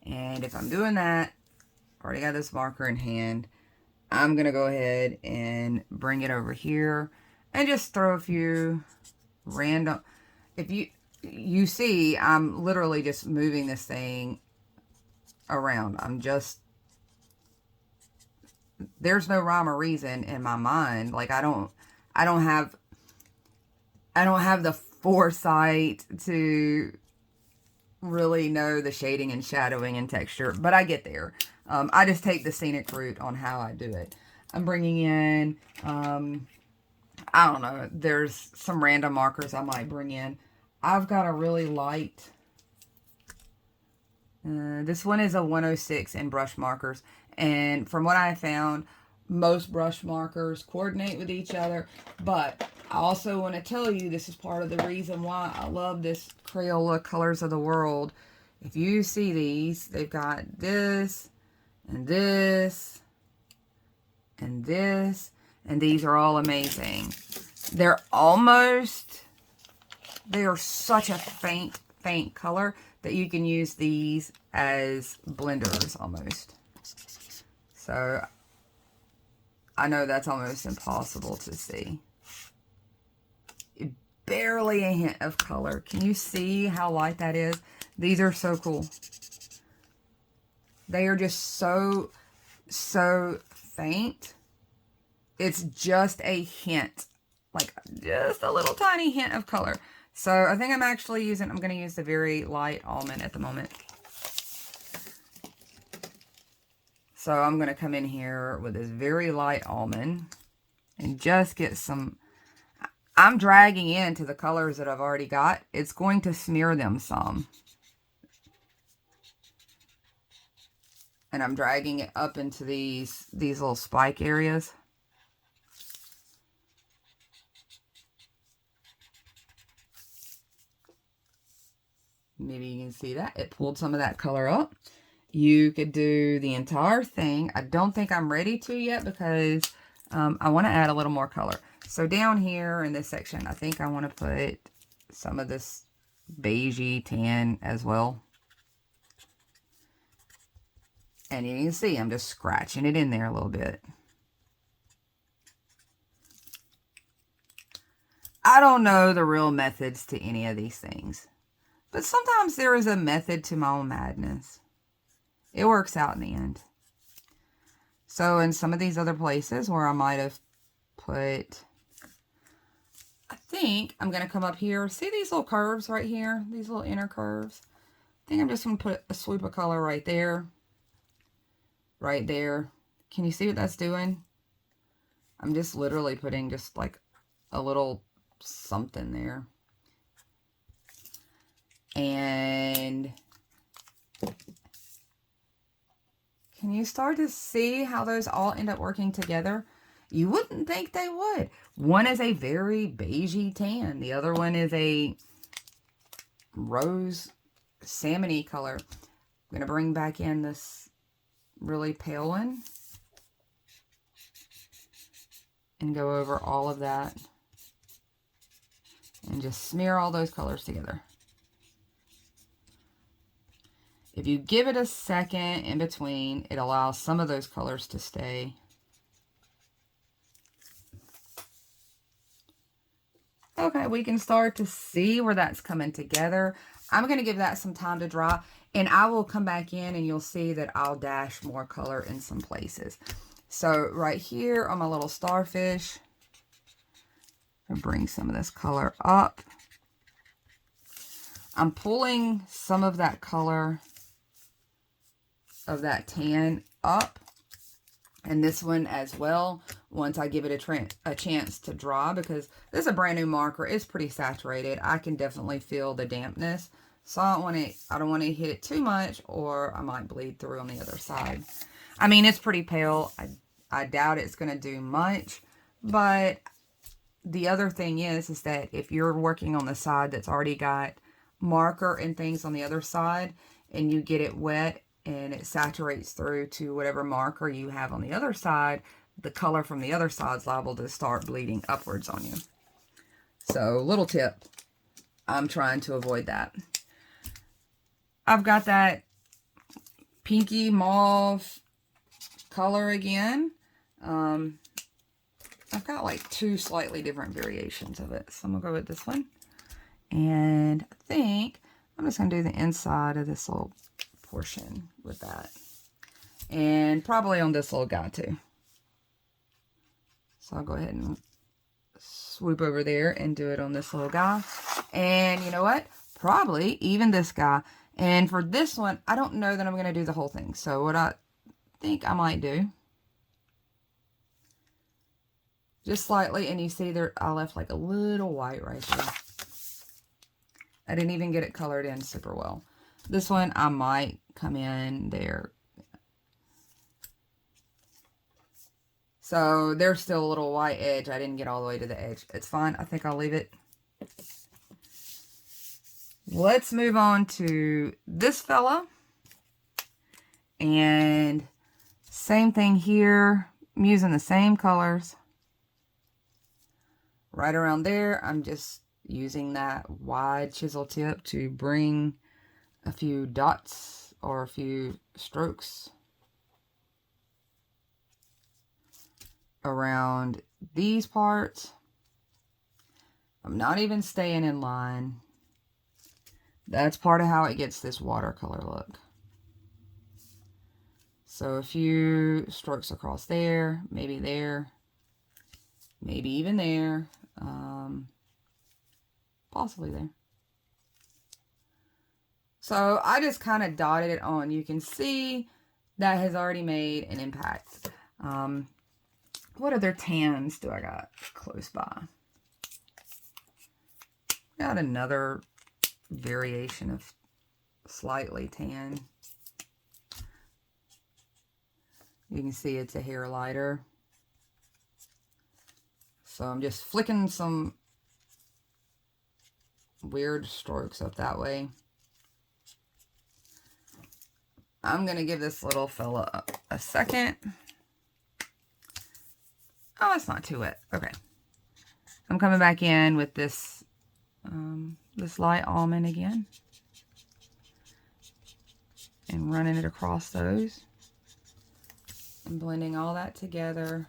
And if I'm doing that, already got this marker in hand, I'm going to go ahead and bring it over here and just throw a few random, you see, I'm literally just moving this thing around. There's no rhyme or reason in my mind. Like I don't have the foresight to really know the shading and shadowing and texture, but I get there. I just take the scenic route on how I do it. I'm bringing in, I don't know, there's some random markers I might bring in. I've got a really light, this one is a 106 in brush markers. And from what I found, most brush markers coordinate with each other. But I also want to tell you, this is part of the reason why I love this Crayola Colors of the World. If you see these, they've got this, and this, and this, and these are all amazing. They are such a faint color that you can use these as blenders almost. So I know that's almost impossible to see. Barely a hint of color. Can you see how light that is? These are so cool. They are just so faint. It's just a hint, like just a little tiny hint of color. So I think I'm going to use the very light almond at the moment. So I'm going to come in here with this very light almond and just get some, I'm dragging into the colors that I've already got. It's going to smear them some. And I'm dragging it up into these little spike areas. Maybe you can see that. It pulled some of that color up. You could do the entire thing. I don't think I'm ready to yet because I want to add a little more color. So down here in this section, I think I want to put some of this beigey tan as well. And you can see I'm just scratching it in there a little bit. I don't know the real methods to any of these things, but sometimes there is a method to my own madness. It works out in the end. So in some of these other places where I might have put, I think I'm going to come up here. See these little curves right here? These little inner curves? I think I'm just going to put a swoop of color right there. Right there. Can you see what that's doing? I'm just literally putting just like a little something there. And can you start to see how those all end up working together? You wouldn't think they would. One is a very beigey tan. The other one is a rose salmon-y color. I'm going to bring back in this really pale one and go over all of that and just smear all those colors together. If you give it a second in between, it allows some of those colors to stay. Okay, we can start to see where that's coming together. I'm going to give that some time to dry, and I will come back in and you'll see that I'll dash more color in some places. So right here on my little starfish, I'll bring some of this color up. I'm pulling some of that color of that tan up, and this one as well, once I give it a chance to dry, because this is a brand new marker. It's pretty saturated. I can definitely feel the dampness, so I don't want to hit it too much, or I might bleed through on the other side. I mean, it's pretty pale. I doubt it's going to do much, but the other thing is that if you're working on the side that's already got marker and things on the other side, and you get it wet and it saturates through to whatever marker you have on the other side, the color from the other side is liable to start bleeding upwards on you. So, little tip, I'm trying to avoid that. I've got that pinky mauve color again. I've got like two slightly different variations of it. So I'm going to go with this one. And I think I'm just going to do the inside of this little portion with that. And probably on this little guy too. So I'll go ahead and swoop over there and do it on this little guy. And you know what? Probably even this guy. And for this one, I don't know that I'm going to do the whole thing. So what I think I might do, just slightly, and you see there, I left like a little white right there. I didn't even get it colored in super well. This one, I might come in there. So there's still a little white edge. I didn't get all the way to the edge. It's fine. I think I'll leave it. Let's move on to this fella. And same thing here. I'm using the same colors. Right around there, I'm just using that wide chisel tip to bring a few dots or a few strokes around these parts. I'm not even staying in line. That's part of how it gets this watercolor look. So a few strokes across there, maybe even there, possibly there. So I just kind of dotted it on. You can see that has already made an impact. What other tans do I got close by? Got another variation of slightly tan. You can see it's a hair lighter. So I'm just flicking some weird strokes up that way. I'm going to give this little fella a second. Oh, it's not too wet. Okay. I'm coming back in with this this light almond again. And running it across those. And blending all that together.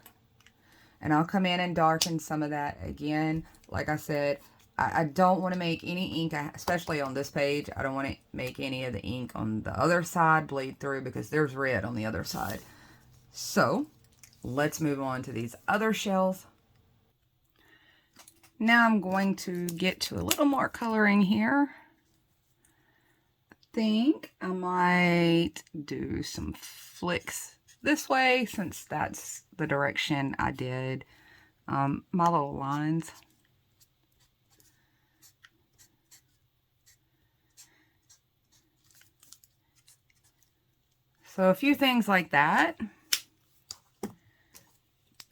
And I'll come in and darken some of that again. Like I said, I don't want to make any ink, especially on this page. I don't want to make any of the ink on the other side bleed through because there's red on the other side. So, let's move on to these other shells. Now I'm going to get to a little more coloring here. I think I might do some flicks this way since that's the direction I did my little lines. So a few things like that.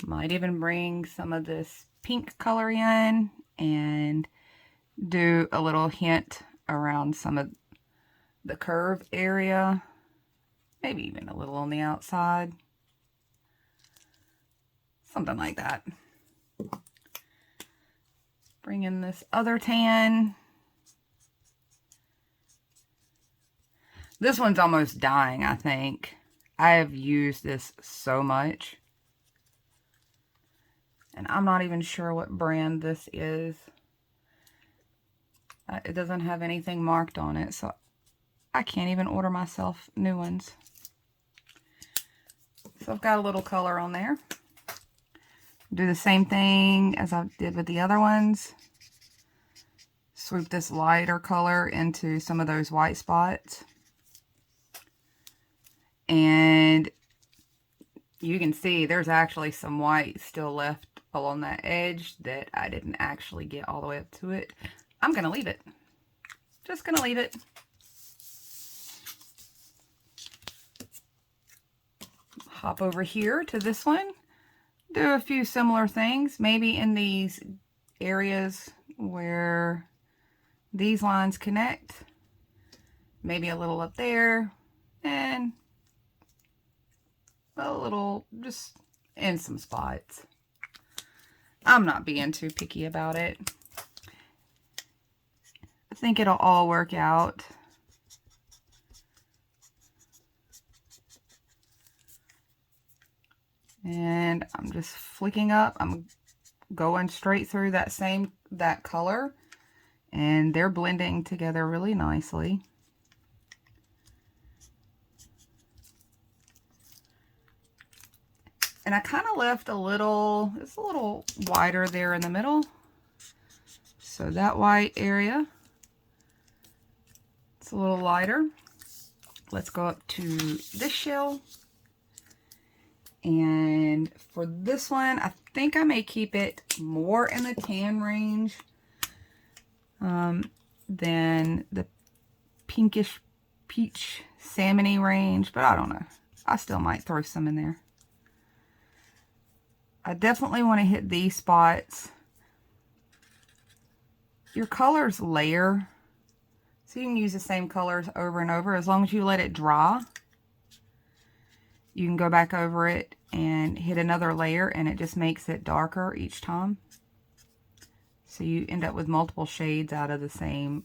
Might even bring some of this pink color in and do a little hint around some of the curve area. Maybe even a little on the outside. Something like that. Bring in this other tan. This one's almost dying, I think. I have used this so much. And I'm not even sure what brand this is. It doesn't have anything marked on it, so I can't even order myself new ones. So I've got a little color on there. Do the same thing as I did with the other ones. Swoop this lighter color into some of those white spots. And you can see there's actually some white still left along that edge that I didn't actually get all the way up to it. I'm going to leave it. Just going to leave it. Hop over here to this one. Do a few similar things. Maybe in these areas where these lines connect. Maybe a little up there. And a little just in some spots. I'm not being too picky about it. I think it'll all work out. And I'm just flicking up. I'm going straight through that color and they're blending together really nicely. And I kind of left it's a little wider there in the middle. So that white area, it's a little lighter. Let's go up to this shell. And for this one, I think I may keep it more in the tan range than the pinkish peach salmony range, but I don't know. I still might throw some in there. I definitely want to hit these spots. Your colors layer, so you can use the same colors over and over as long as you let it dry. You can go back over it and hit another layer, and it just makes it darker each time. So you end up with multiple shades out of the same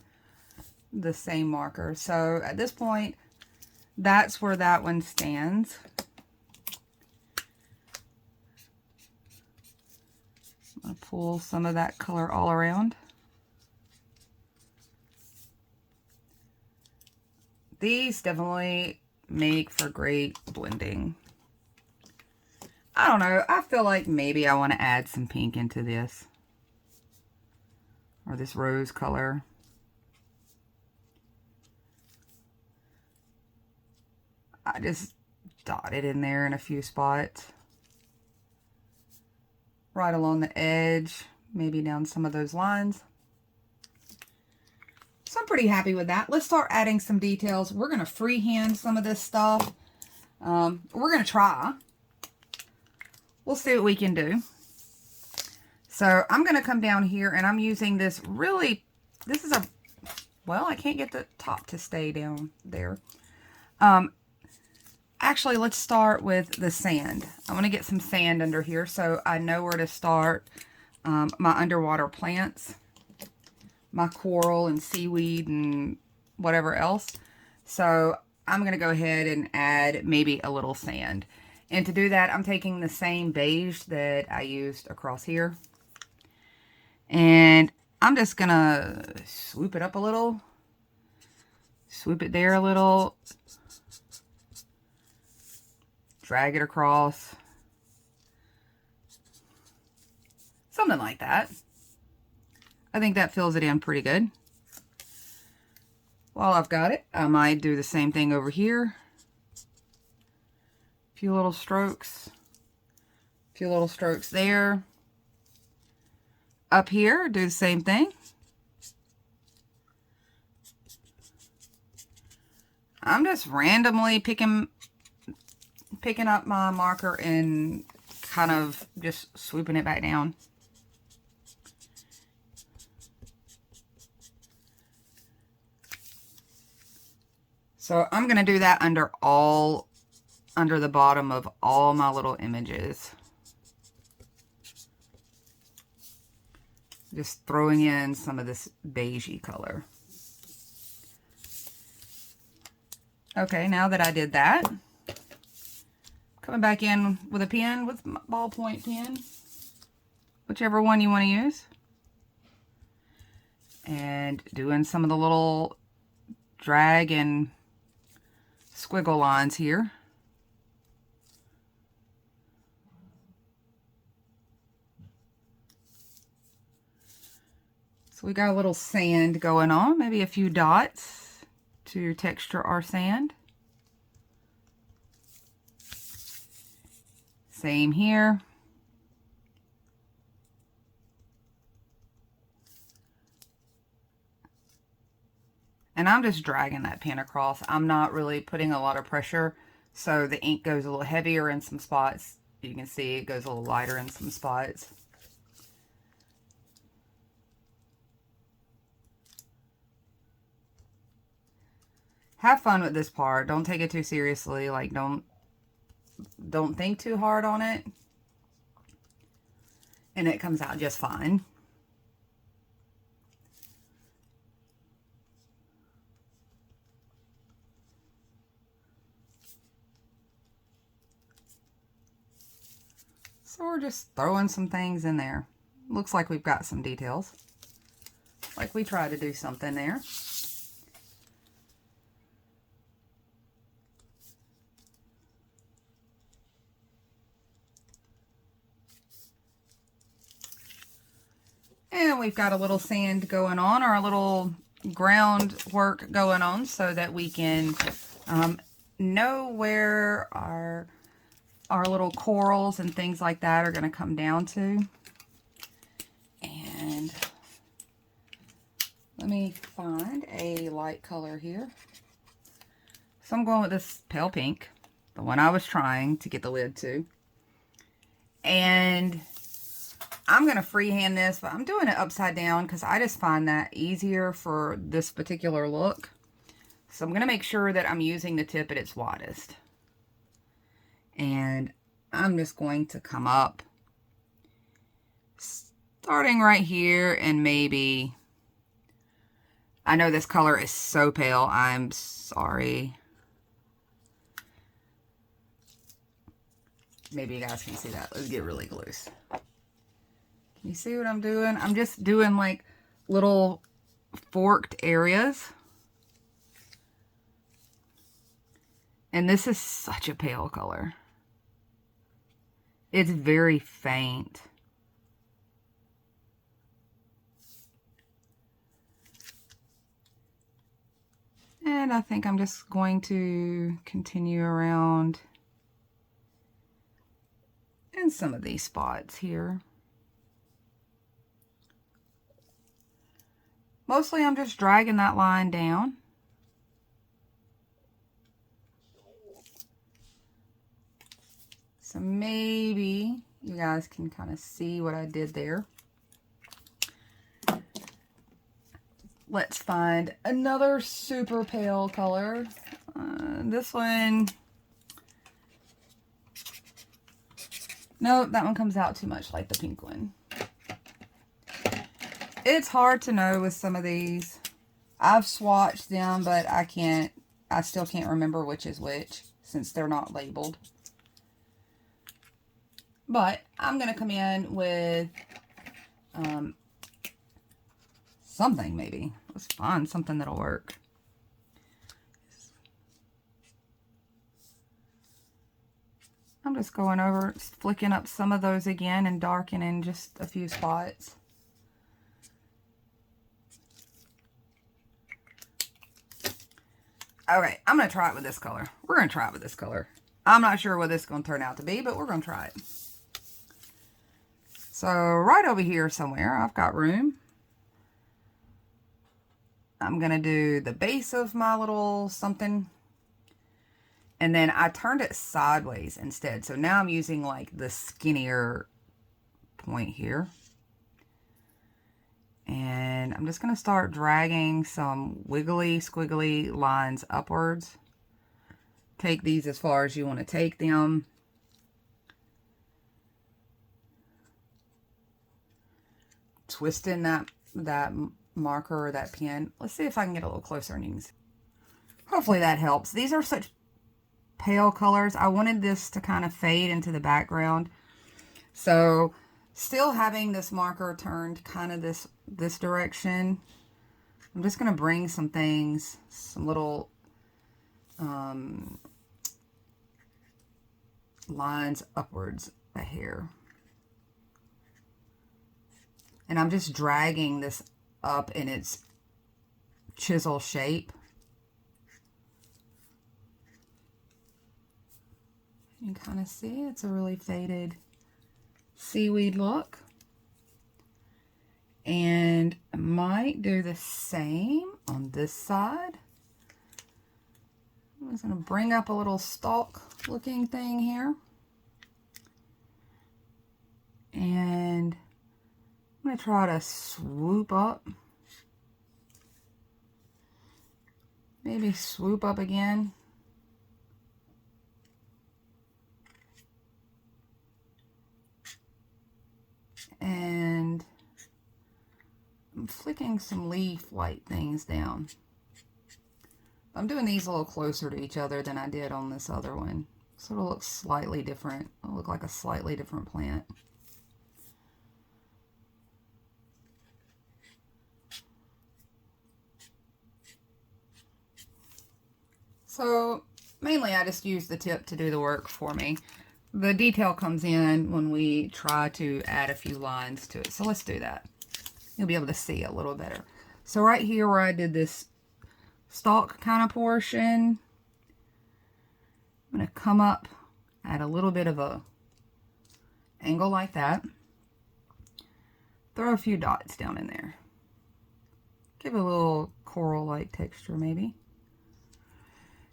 marker. So at this point, that's where that one stands. I'm going to pull some of that color all around. These definitely make for great blending. I don't know. I feel like maybe I want to add some pink into this. Or this rose color. I just dotted in there in a few spots. Right along the edge. Maybe down some of those lines. So I'm pretty happy with that. Let's start adding some details. We're going to freehand some of this stuff. We're going to try. We'll see what we can do. So I'm going to come down here and I'm using this this is well, I can't get the top to stay down there. Actually, let's start with the sand. I want to get some sand under here so I know where to start my underwater plants, my coral and seaweed and whatever else. So I'm going to go ahead and add maybe a little sand. And to do that, I'm taking the same beige that I used across here. And I'm just going to swoop it up a little. Swoop it there a little. Drag it across. Something like that. I think that fills it in pretty good. While I've got it, I might do the same thing over here. A few little strokes. A few little strokes there. Up here, do the same thing. I'm just randomly picking up my marker and kind of just swooping it back down. So I'm going to do that under the bottom of all my little images. Just throwing in some of this beigey color. Okay, now that I did that, coming back in with a pen, with my ballpoint pen, whichever one you want to use, and doing some of the little drag and squiggle lines here. So we got a little sand going on, maybe a few dots to texture our sand. Same here. And I'm just dragging that pen across. I'm not really putting a lot of pressure, so the ink goes a little heavier in some spots. You can see it goes a little lighter in some spots. Have fun with this part. Don't take it too seriously. Like, don't think too hard on it. And it comes out just fine. So we're just throwing some things in there. Looks like we've got some details. like we tried to do something there. And we've got a little sand going on, or a little groundwork going on, so that we can know where our little corals and things like that are going to come down to. And let me find a light color here. So I'm going with this pale pink, the one I was trying to get the lid to. And I'm going to freehand this, but I'm doing it upside down because I just find that easier for this particular look. So I'm going to make sure that I'm using the tip at its widest. And I'm just going to come up, starting right here, and maybe, I know this color is so pale, I'm sorry. Maybe you guys can see that. Let's get really close. Can you see what I'm doing? I'm just doing like little forked areas. And this is such a pale color. It's very faint. And I think I'm just going to continue around in some of these spots here. Mostly I'm just dragging that line down. So maybe you guys can kind of see what I did there. Let's find another super pale color. This one, no, that one comes out too much like the pink one. It's hard to know with some of these. I've swatched them, but I still can't remember which is which since they're not labeled. But I'm going to come in with something maybe. Let's find something that'll work. I'm just going over, flicking up some of those again and darkening just a few spots. Okay, I'm going to try it with this color. We're going to try it with this color. I'm not sure what this is going to turn out to be, but we're going to try it. So right over here somewhere, I've got room. I'm going to do the base of my little something. And then I turned it sideways instead. So now I'm using like the skinnier point here. And I'm just going to start dragging some wiggly, squiggly lines upwards. Take these as far as you want to take them. Twisting that marker or that pen. Let's see if I can get a little closer and you can see. Hopefully that helps. These are such pale colors. I wanted this to kind of fade into the background. So still having this marker turned kind of this direction. I'm just going to bring some things, some little lines upwards a hair. And I'm just dragging this up in its chisel shape. You can kind of see it's a really faded seaweed look. And I might do the same on this side. I'm just going to bring up a little stalk looking thing here. And I'm going to try to swoop up. Maybe swoop up again. And I'm flicking some leaf-like things down. I'm doing these a little closer to each other than I did on this other one. So it'll look slightly different. It'll look like a slightly different plant. So mainly I just use the tip to do the work for me. The detail comes in when we try to add a few lines to it. So let's do that. You'll be able to see a little better. So right here where I did this stalk kind of portion, I'm going to come up, add a little bit of a angle like that. Throw a few dots down in there. Give it a little coral-like texture maybe.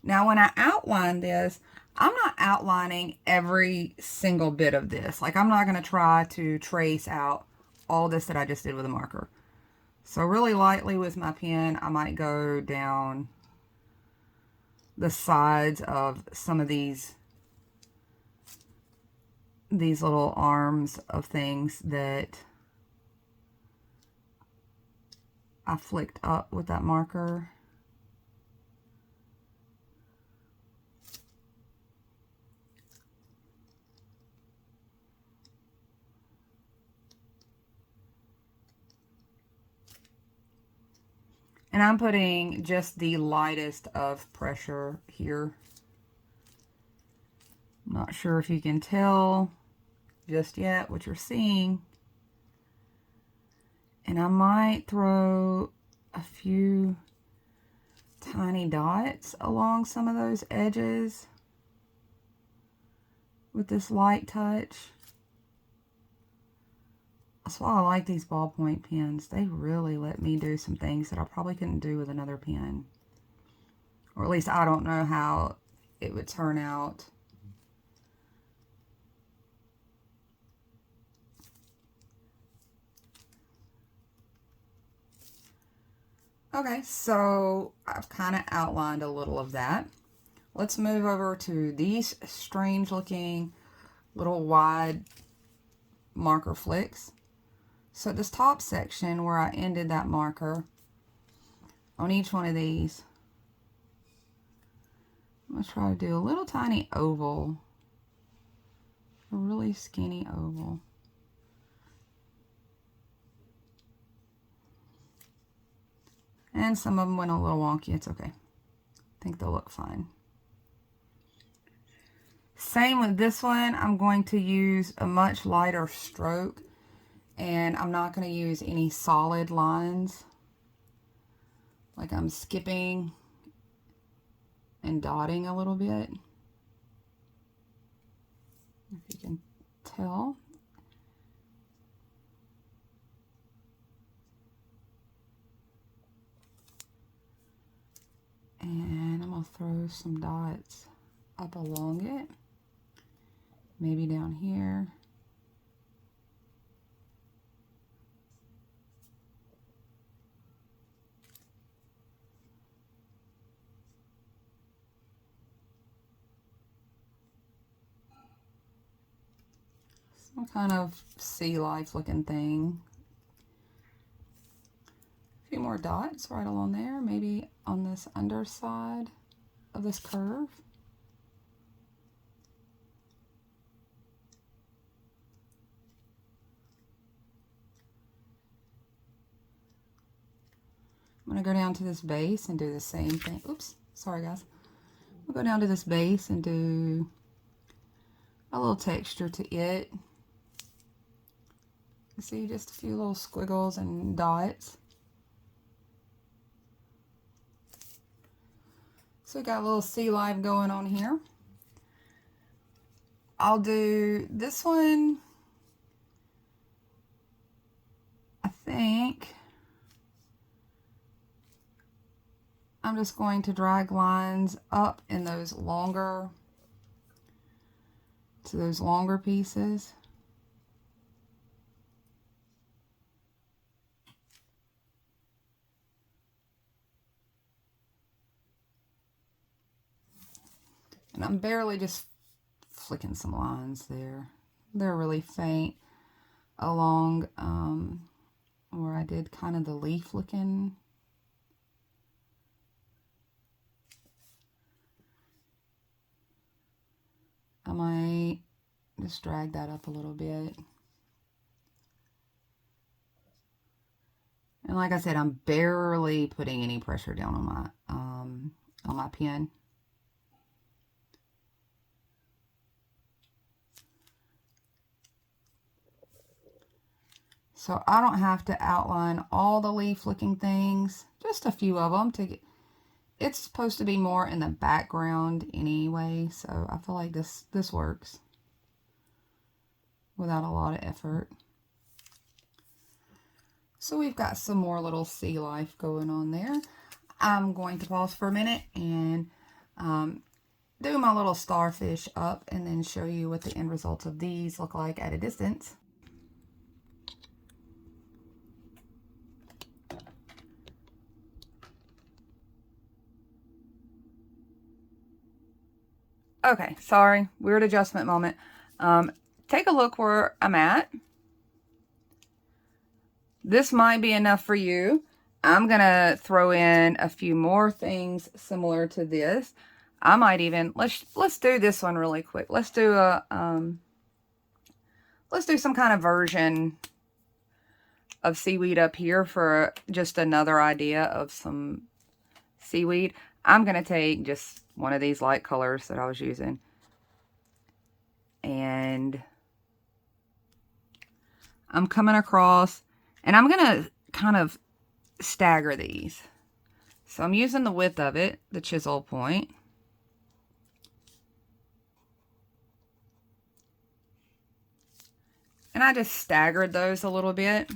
Now when I outline this, I'm not outlining every single bit of this. Like I'm not going to try to trace out all this that I just did with a marker. So really lightly with my pen, I might go down the sides of some of these little arms of things that I flicked up with that marker. And I'm putting just the lightest of pressure here. I'm not sure if you can tell just yet what you're seeing. And I might throw a few tiny dots along some of those edges with this light touch. That's why I like these ballpoint pens. They really let me do some things that I probably couldn't do with another pen. Or at least I don't know how it would turn out. Okay, so I've kind of outlined a little of that. Let's move over to these strange looking little wide marker flicks. So this top section where I ended that marker, on each one of these, I'm going to try to do a little tiny oval, a really skinny oval. And some of them went a little wonky. It's okay. I think they'll look fine. Same with this one. I'm going to use a much lighter stroke. And I'm not going to use any solid lines. Like I'm skipping and dotting a little bit. If you can tell. And I'm going to throw some dots up along it. Maybe down here. Some kind of sea life looking thing. A few more dots right along there, maybe on this underside of this curve. I'm going to go down to this base and do the same thing. Oops, sorry guys. I'll go down to this base and do a little texture to it. You see just a few little squiggles and dots. So we got a little sea life going on here. I'll do this one, I think. I'm just going to drag lines up in those longer, to those longer pieces. And I'm barely just flicking some lines there. They're really faint along where I did kind of the leaf looking. I might just drag that up a little bit. And like I said, I'm barely putting any pressure down on my pen. So I don't have to outline all the leaf looking things, just a few of them to get, it's supposed to be more in the background anyway, so I feel like this works without a lot of effort. So we've got some more little sea life going on there. I'm going to pause for a minute and do my little starfish up and then show you what the end results of these look like at a distance. Okay, sorry, weird adjustment moment. Take a look where I'm at. This might be enough for you. I'm gonna throw in a few more things similar to this. I might even, let's do this one really quick. Let's do a let's do some kind of version of seaweed up here for just another idea of some seaweed. I'm gonna take just one of these light colors that I was using, and I'm coming across, and I'm gonna kind of stagger these. So I'm using the width of it, the chisel point. And I just staggered those a little bit.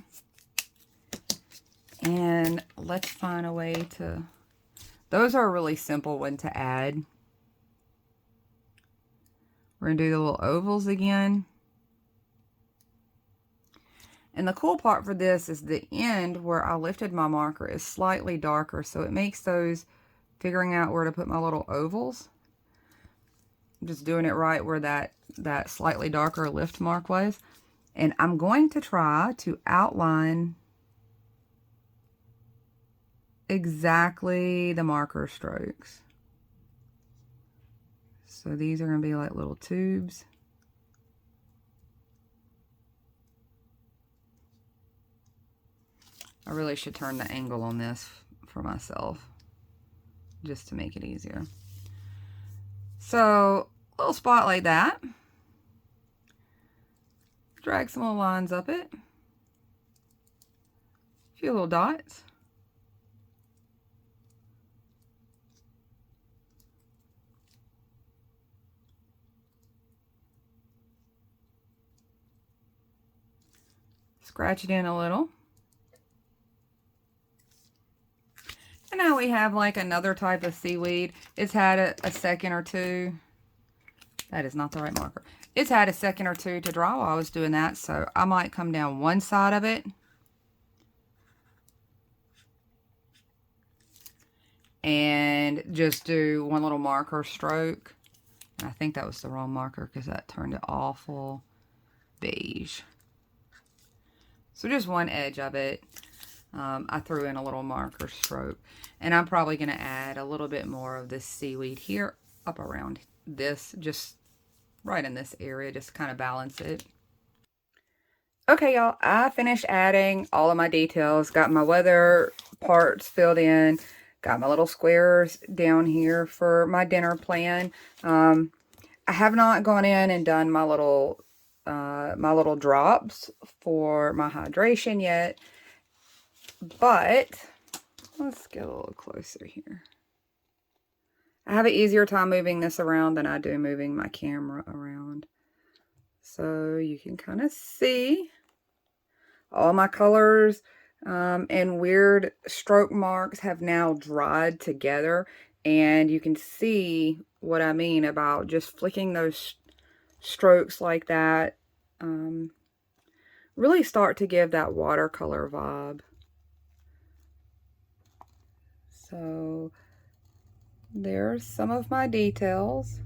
And let's find a way to, those are a really simple one to add. We're gonna do the little ovals again. And the cool part for this is the end where I lifted my marker is slightly darker, so it makes those, figuring out where to put my little ovals. I'm just doing it right where that slightly darker lift mark was. And I'm going to try to outline exactly the marker strokes. So these are going to be like little tubes. I really should turn the angle on this for myself just to make it easier. So a little spot like that. Drag some little lines up it. A few little dots. Scratch it in a little. And now we have like another type of seaweed. It's had a second or two. That is not the right marker. It's had a second or two to dry while I was doing that, so I might come down one side of it and just do one little marker stroke. And I think that was the wrong marker because that turned it awful beige. So just one edge of it. I threw in a little marker stroke, and I'm probably going to add a little bit more of this seaweed here up around this, just right in this area, just kind of balance it. Okay, y'all, I finished adding all of my details, got my weather parts filled in, got my little squares down here for my dinner plan. I have not gone in and done my little drops for my hydration yet, but let's get a little closer here. I have an easier time moving this around than I do moving my camera around. So you can kind of see all my colors and weird stroke marks have now dried together. And you can see what I mean about just flicking those strokes like that. Really start to give that watercolor vibe. So there's some of my details.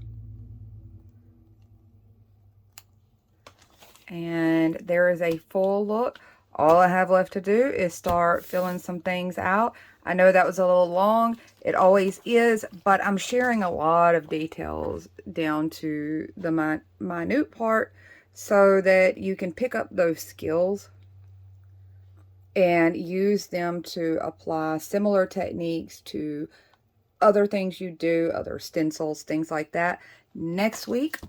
And there is a full look. All I have left to do is start filling some things out. I know that was a little long. It always is, but I'm sharing a lot of details down to the minute part so that you can pick up those skills and use them to apply similar techniques to other things you do, other stencils, things like that. Next week,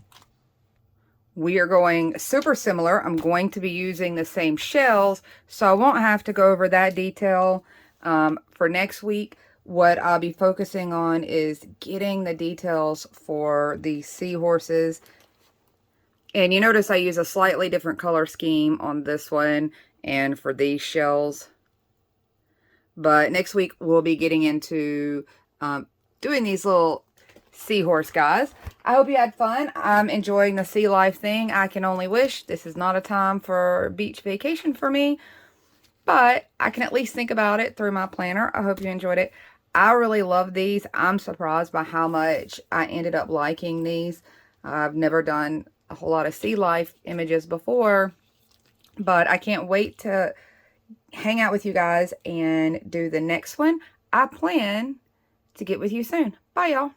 we are going super similar. I'm going to be using the same shells, so I won't have to go over that detail for next week. What I'll be focusing on is getting the details for the seahorses. And you notice I use a slightly different color scheme on this one and for these shells. But next week we'll be getting into doing these little seahorse guys. I hope you had fun. I'm enjoying the sea life thing. I can only wish this is not a time for beach vacation for me, but I can at least think about it through my planner. I hope you enjoyed it. I really love these. I'm surprised by how much I ended up liking these. I've never done a whole lot of sea life images before, but I can't wait to hang out with you guys and do the next one. I plan to get with you soon. Bye, y'all.